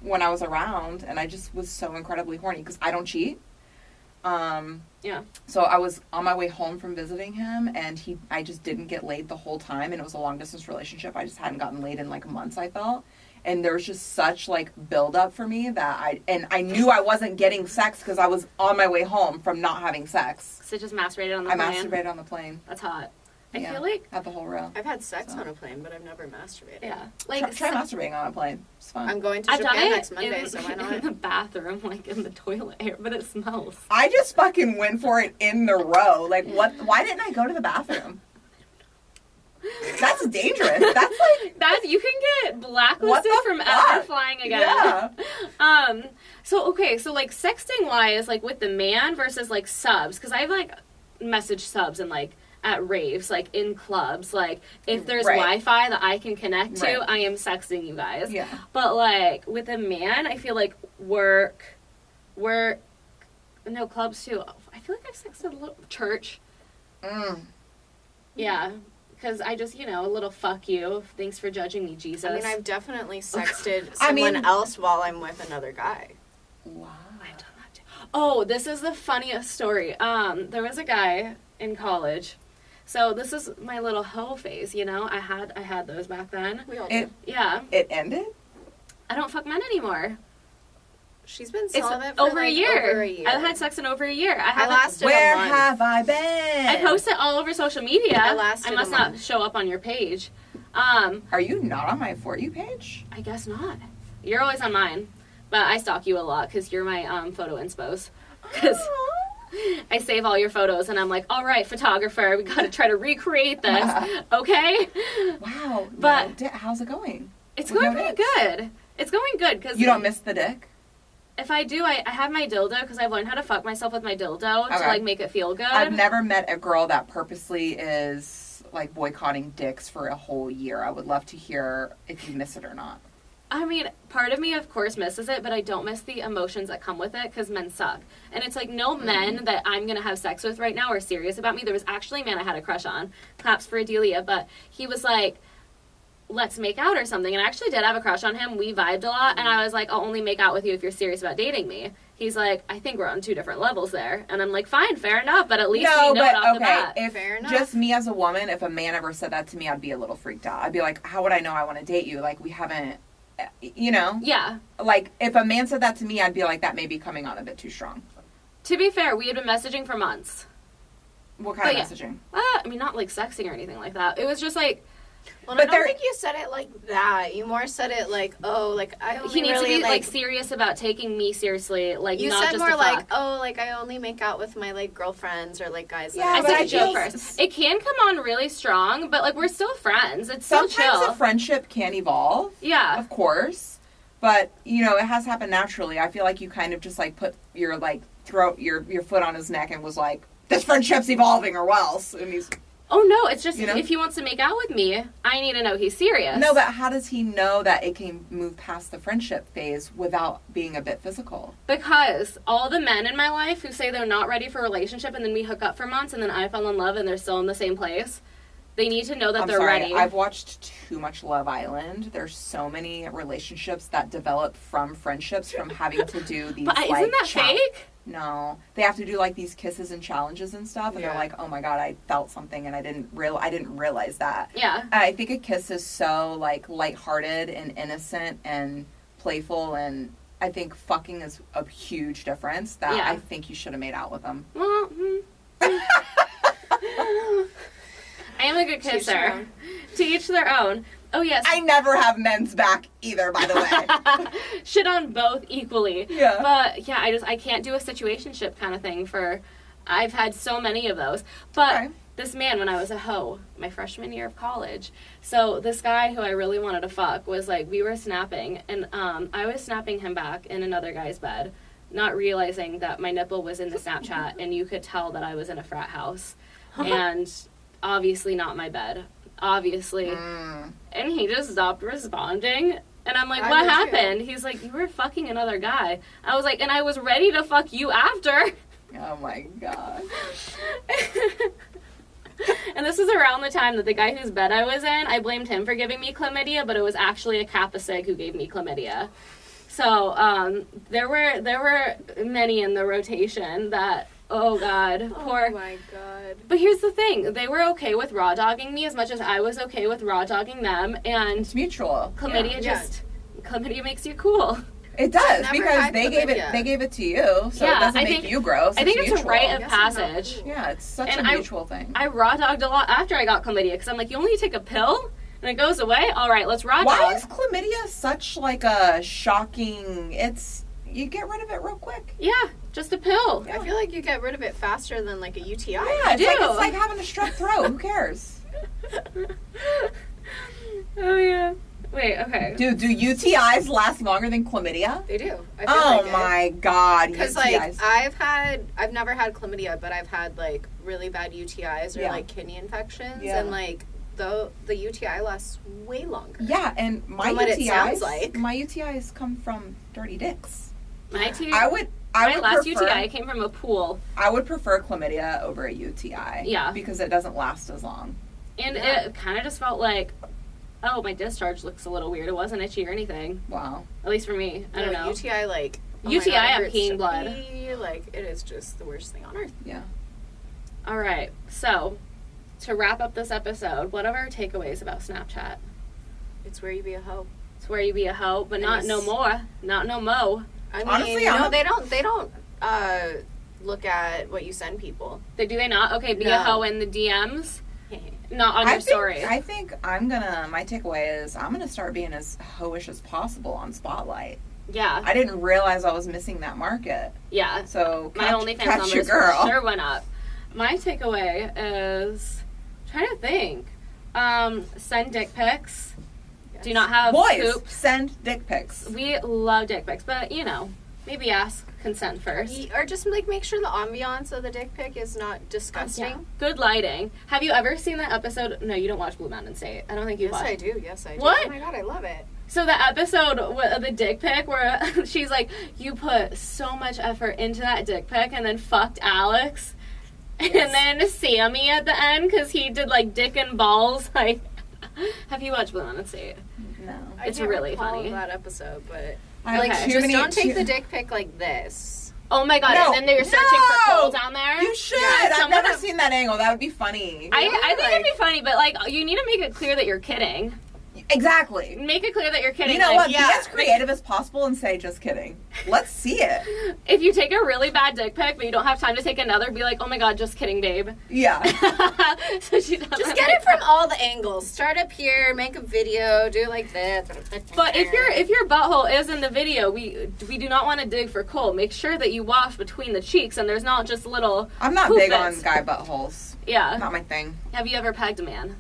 when I was around, and I just was so incredibly horny because I don't cheat. Yeah. So I was on my way home from visiting him, and I just didn't get laid the whole time, and it was a long distance relationship. I just hadn't gotten laid in like months, I felt. And there was just such like build up for me that I knew I wasn't getting sex because I was on my way home from not having sex. So just masturbated on the I plane. masturbated on the plane. That's hot. I Yeah. feel like, Had the whole row. I've had sex So. on a plane, but I've never masturbated. yeah. Like, Like, try masturbating on a plane. It's fun. I'm going to I've done Japan it next Monday, so why in the not? bathroom, like in the toilet air, but it smells. I just fucking went for it in the row. Like, what? Why didn't I go to the bathroom? That's dangerous. That's like... That you can get What blacklisted the from fuck? ever flying again. Yeah. So like sexting wise, like with the man versus like subs, because I've like messaged subs and like at raves, like in clubs, like if there's Right. Wi-Fi that I can connect to, Right. I am sexting you guys. Yeah. But like with a man, I feel like work, no, clubs too. I feel like I've sexted a little church. Mm. Yeah. Because I just, a little fuck you. Thanks for judging me, Jesus. I mean, I've definitely sexted I someone mean- else while I'm with another guy. Wow. I've done that too. Oh, this is the funniest story. There was a guy in college. So this is my little hoe phase, I had those back then. We all It do. Yeah. it ended? I don't fuck men anymore. She's been It's celibate for over a like year. over a year. I've had sex in over a year. I lasted Where a month. have I been? I post it all over social media. I lasted must a not month. show up on your page. Are you not on my For You page? I guess not. You're always on mine. But I stalk you a lot because you're my photo inspos. Because I save all your photos, and I'm like, all right, photographer, we got to try to recreate this, okay? Wow. But how's it going? It's going pretty good. It's going good. Cause you don't miss the dick? If I do, I have my dildo, because I've learned how to fuck myself with my dildo to, like, make it feel good. I've never met a girl that purposely is, like, boycotting dicks for a whole year. I would love to hear if you miss it or not. I mean, part of me, of course, misses it, but I don't miss the emotions that come with it, because men suck. And it's like, no men that I'm going to have sex with right now are serious about me. There was actually a man I had a crush on, claps for Adelia, but he was like, let's make out or something. And I actually did have a crush on him. We vibed a lot, and I was like, I'll only make out with you if you're serious about dating me. He's like, I think we're on 2 different levels there. And I'm like, fine, fair enough, but at least we know it off the bat. If fair enough. Just me as a woman, if a man ever said that to me, I'd be a little freaked out. I'd be like, how would I know I want to date you? Like, we haven't... You know? Yeah. Like, if a man said that to me, I'd be like, that may be coming on a bit too strong. To be fair, we had been messaging for months. What kind of messaging? I mean, not, like, sexting or anything like that. It was just, like... Well, but I don't think you said it like that. You more said it like, oh, like, I only he needs really, to be, like, serious about taking me seriously, like, you not said just more a like, fuck. oh, like, I only make out with my, like, girlfriends or, like, guys. Yeah, I but said I a joke feel- first. It can come on really strong, but, like, we're still friends. It's still Sometimes chill. a friendship can evolve. Yeah. Of course. But, you know, it has happened naturally. I feel like you kind of just, like, put your, like, your foot on his neck and was like, this friendship's evolving or else. And he's... Oh, no, it's just, You know? if he wants to make out with me, I need to know he's serious. No, but how does he know that it can move past the friendship phase without being a bit physical? Because all the men in my life who say they're not ready for a relationship and then we hook up for months and then I fall in love and they're still in the same place, they need to know that they're ready. I've watched too much Love Island. There's so many relationships that develop from friendships, from having to do these, But like... isn't that fake? No. They have to do, like, these kisses and challenges and stuff, and they're like, oh my god, I felt something and I didn't realize that. Yeah. I think a kiss is so, like, lighthearted and innocent and playful, and I think fucking is a huge difference that I think you should have made out with them. Well, I am a good kisser. To each their own. Oh, yes. I never have men's back either, by the way. Shit on both equally. Yeah. But, yeah, I can't do a situationship kind of thing I've had so many of those. But this man, when I was a hoe, my freshman year of college, so this guy who I really wanted to fuck was like, we were snapping, and I was snapping him back in another guy's bed, not realizing that my nipple was in the Snapchat, and you could tell that I was in a frat house. And obviously not my bed. Obviously. And he just stopped responding. And I'm like, what happened? He's like, you were fucking another guy. I was like, and I was ready to fuck you after. Oh my god. And this was around the time that the guy whose bed I was in, I blamed him for giving me chlamydia, but it was actually a Kappa Sig who gave me chlamydia. So, there were many in the rotation that, oh god, poor. Oh my god. But here's the thing, they were okay with raw dogging me as much as I was okay with raw dogging them, and It's mutual. chlamydia chlamydia makes you cool. It does, Never because had they chlamydia. gave it to you, so Yeah, it doesn't I make think- you gross. I think it's mutual. a rite of Yes, passage. Yeah, it's such And a mutual thing. I raw dogged a lot after I got chlamydia, because I'm like, you only take a pill and it goes away? All right, let's raw Why dog. is chlamydia such like a shocking? You get rid of it real quick. Yeah, just a pill. I feel like you get rid of it faster than like a UTI. Yeah, do. it's like having a strep throat. Who cares? Oh yeah. Wait, okay. Dude, do UTIs last longer than chlamydia? They do. I feel Oh like my god, Because UTIs. like I've never had chlamydia, but I've had like really bad UTIs or Yeah. like kidney infections, Yeah. and like the UTI lasts way longer. Yeah, and my From what it UTIs, sounds like. my UTIs come from dirty dicks. My I would last prefer, UTI came from a pool, I would prefer chlamydia over a UTI. Yeah. Because it doesn't last as long. and Yeah. it kind of just felt like, oh, my discharge looks a little weird. It wasn't itchy or anything, Wow. at least for me. I don't know. UTI like UTI, my God, it I'm hurts peeing to blood. pee. Like it is just the worst thing on earth. Yeah. All right, so to wrap up this episode, what are our takeaways about Snapchat? It's where you be a hoe. It's where you be a hoe, but not Nice. no more, not no mo. I mean, Honestly, no, they don't look at what you send people. Do they not? Okay, be a No. hoe in the DMs, not on your story. I think my takeaway is I'm gonna start being as hoish as possible on Spotlight. Yeah. I didn't realize I was missing that market. Yeah. So my OnlyFans numbers sure went up. My takeaway is, I'm trying to think. Send dick pics. Yes. Do not have boys poops. Send dick pics. We love dick pics, but maybe ask consent first. Or just make sure the ambiance of the dick pic is not disgusting. Yeah. Good lighting. Have you ever seen that episode? No, you don't watch Blue Mountain State. I don't think you watch. Yes, I do. What? Oh my god, I love it. So the episode of the dick pic where she's like, you put so much effort into that dick pic and then fucked Alex. Yes. And then Sammy at the end because he did like dick and balls. Like, have you watched Blue Mountain State? No. It's really funny. That episode, but don't take the dick pic like this. Oh my god! And then they're searching for coal down there. You should. I've never seen that angle. That would be funny. I think it'd be funny, but you need to make it clear that you're kidding. Exactly. Make it clear that you're kidding. You know what? Be as creative as possible and say, just kidding. Let's see it. If you take a really bad dick pic, but you don't have time to take another, be like, oh my god, just kidding, babe. Yeah. So she doesn't just get it from all the angles. Start up here, make a video, do it like this. But if your butthole is in the video, we do not want to dig for coal. Make sure that you wash between the cheeks and there's not just little I'm not big on guy buttholes. Yeah. Not my thing. Have you ever pegged a man?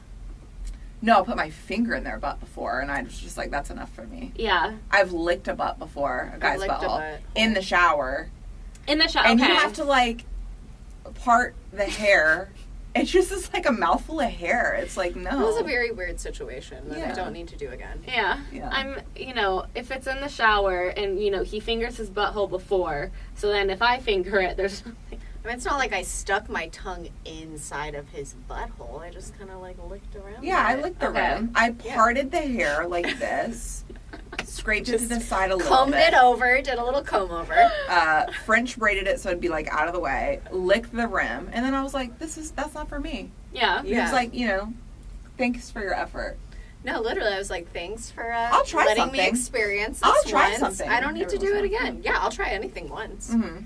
No, I put my finger in their butt before, and I was just like, that's enough for me. Yeah. I've licked a butt before, a guy's butthole, in the shower. In the shower, and you have to, part the hair. It's just a mouthful of hair. It's like, no. It was a very weird situation that I don't need to do again. Yeah. I'm, if it's in the shower and, he fingers his butthole before, so then if I finger it, there's nothing. I mean, it's not like I stuck my tongue inside of his butthole. I just kind of licked around. Yeah, I licked the rim. I parted the hair like this, scraped it to the side a little combed bit. It over, did a little comb over. French braided it so it'd be out of the way. Licked the rim, and then I was like, that's not for me. Yeah. He was like, thanks for your effort. No, literally, I was like, thanks for I'll try letting me experience this I'll try once. something. I don't need to do it again. Yeah, I'll try anything once. Mm-hmm.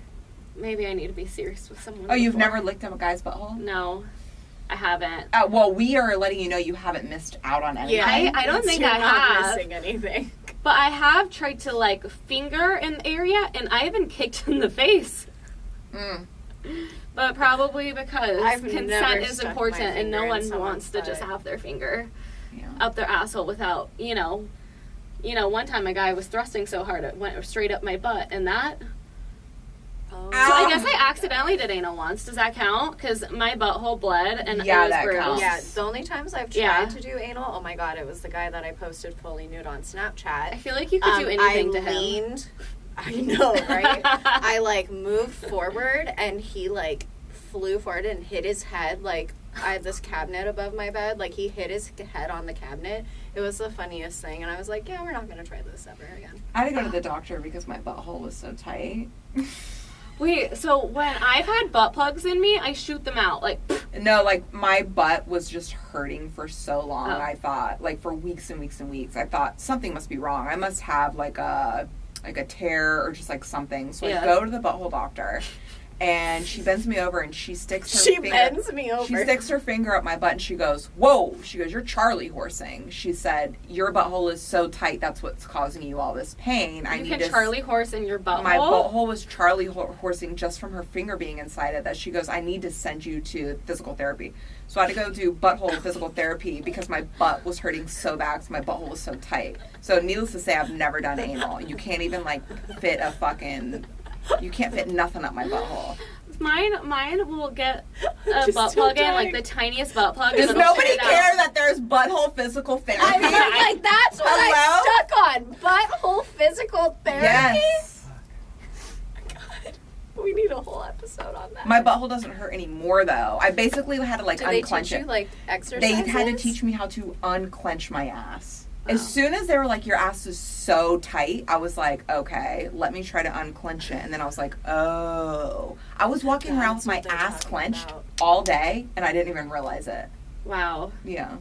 Maybe I need to be serious with someone. Oh, you've never licked a guy's butthole? No, I haven't. Well, we are letting you know you haven't missed out on anything. Yeah, I don't think I have. Not missing anything. But I have tried to finger an area, and I haven't kicked in the face. Mm. But probably because consent is important, and no one wants to just have their finger up their asshole without, one time a guy was thrusting so hard it went straight up my butt, and that. So I guess I accidentally did anal once. Does that count? Because my butthole bled and it was bruised. Counts. Yeah, the only times I've tried to do anal, oh my god, it was the guy that I posted fully nude on Snapchat. I feel like you could do anything to him. I know, right? I moved forward and he flew forward and hit his head. I had this cabinet above my bed. He hit his head on the cabinet. It was the funniest thing. And I was like, yeah, we're not going to try this ever again. I had to go to the doctor because my butthole was so tight. Wait, so when I've had butt plugs in me, I shoot them out. No, my butt was just hurting for so long. I thought, for weeks and weeks and weeks. I thought something must be wrong. I must have a tear or just something. So I go to the butthole doctor. And she bends me over and she sticks her finger. She bends me over. She sticks her finger up my butt and she goes, whoa. She goes, you're Charlie horsing. She said, your butthole is so tight, that's what's causing you all this pain. You can Charlie horse in your butthole? My butthole was Charlie horsing just from her finger being inside it. That she goes, I need to send you to physical therapy. So I had to go do butthole physical therapy because my butt was hurting so bad because my butthole was so tight. So needless to say, I've never done anal. You can't even fit a fucking... You can't fit nothing up my butthole. Mine will get a butt plug in, the tiniest butt plug. Does nobody care that there's butthole physical therapy? I mean, that's what I'm stuck on. Butthole physical therapy? Yes. God. We need a whole episode on that. My butthole doesn't hurt anymore, though. I basically had to, unclench it. Did they teach you, exercises? They had to teach me how to unclench my ass. As soon as they were your ass is so tight, I was like, okay, let me try to unclench it. And then I was like, oh. I was walking around with my ass clenched all day, and I didn't even realize it. Wow. Yeah.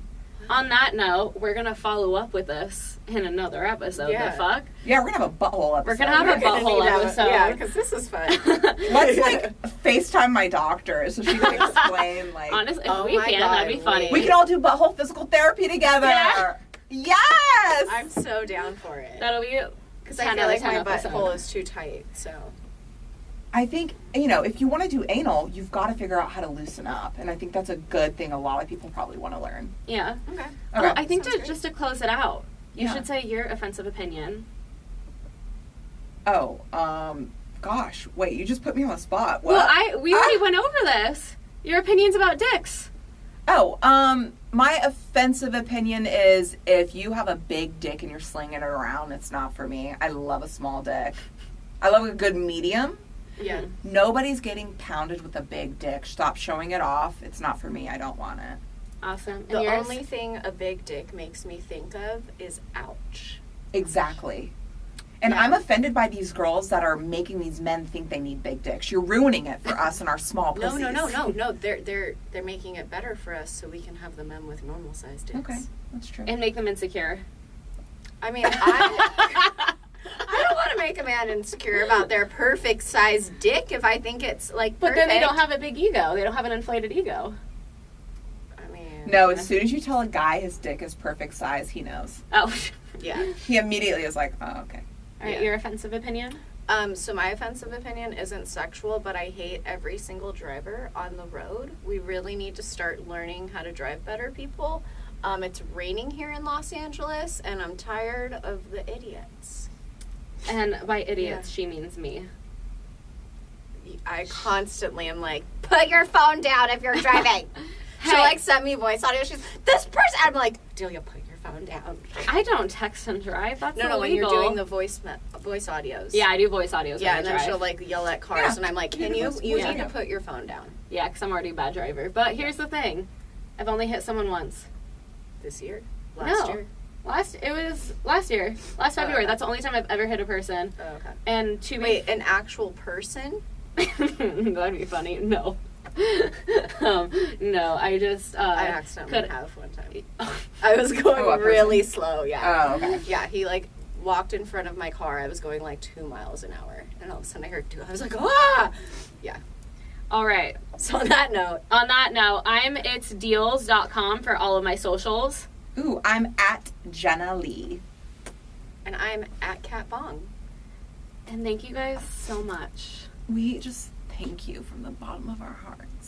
On that note, we're going to follow up with this in another episode. Yeah. The fuck? Yeah, we're going to have a butthole episode. We're going to have a butthole episode. Yeah, because this is fun. Let's, FaceTime my doctor so she can explain, Honestly, if we can, that'd be funny. We can all do butthole physical therapy together. Yeah. Yes! I'm so down for it. That'll be Because I feel like my butthole is too tight, so. I think, if you want to do anal, you've got to figure out how to loosen up. And I think that's a good thing a lot of people probably want to learn. Yeah. Okay. Oh, I think just to close it out, you should say your offensive opinion. Oh, gosh. Wait, you just put me on the spot. What? Well, we already went over this. Your opinions about dicks. Oh, my offensive opinion is if you have a big dick and you're slinging it around, it's not for me. I love a small dick. I love a good medium. Yeah. Nobody's getting pounded with a big dick. Stop showing it off. It's not for me. I don't want it. Awesome. The only thing a big dick makes me think of is ouch. Exactly. And I'm offended by these girls that are making these men think they need big dicks. You're ruining it for us and our small pussies. No. They're making it better for us so we can have the men with normal sized dicks. Okay, that's true. And make them insecure. I mean, I don't want to make a man insecure about their perfect sized dick if I think it's like perfect. But then they don't have a big ego. They don't have an inflated ego. I mean, no, as soon as you tell a guy his dick is perfect size, he knows. Oh. Yeah. He immediately is like, oh, okay. All right, your offensive opinion? So my offensive opinion isn't sexual, but I hate every single driver on the road. We really need to start learning how to drive better, people. It's raining here in Los Angeles, and I'm tired of the idiots. And by idiots, she means me. I constantly am like, put your phone down if you're driving. She'll like send me voice audio. She's, this person. I'm like, Delia, put your phone down. I don't text and drive. That's illegal. No, when you're doing the voice audios. Yeah, I do voice audios. Yeah, and then she'll like yell at cars, and I'm like, you need to put your phone down. Yeah, because I'm already a bad driver. But here's the thing, I've only hit someone once. This year? Last year? It was last year. Last February. That's the only time I've ever hit a person. Oh, okay. And Wait, an actual person? That'd be funny. No. No, I just I accidentally have one time. I was going really slow, yeah. Oh, okay. Yeah, he like walked in front of my car. I was going like 2 miles an hour, and all of a sudden I heard 2. I was like, ah! Yeah. All right. So on that note, it's Deelz.com for all of my socials. Ooh, I'm at Jenna Lee. And I'm at Kat Bong. And thank you guys so much. We just thank you from the bottom of our hearts.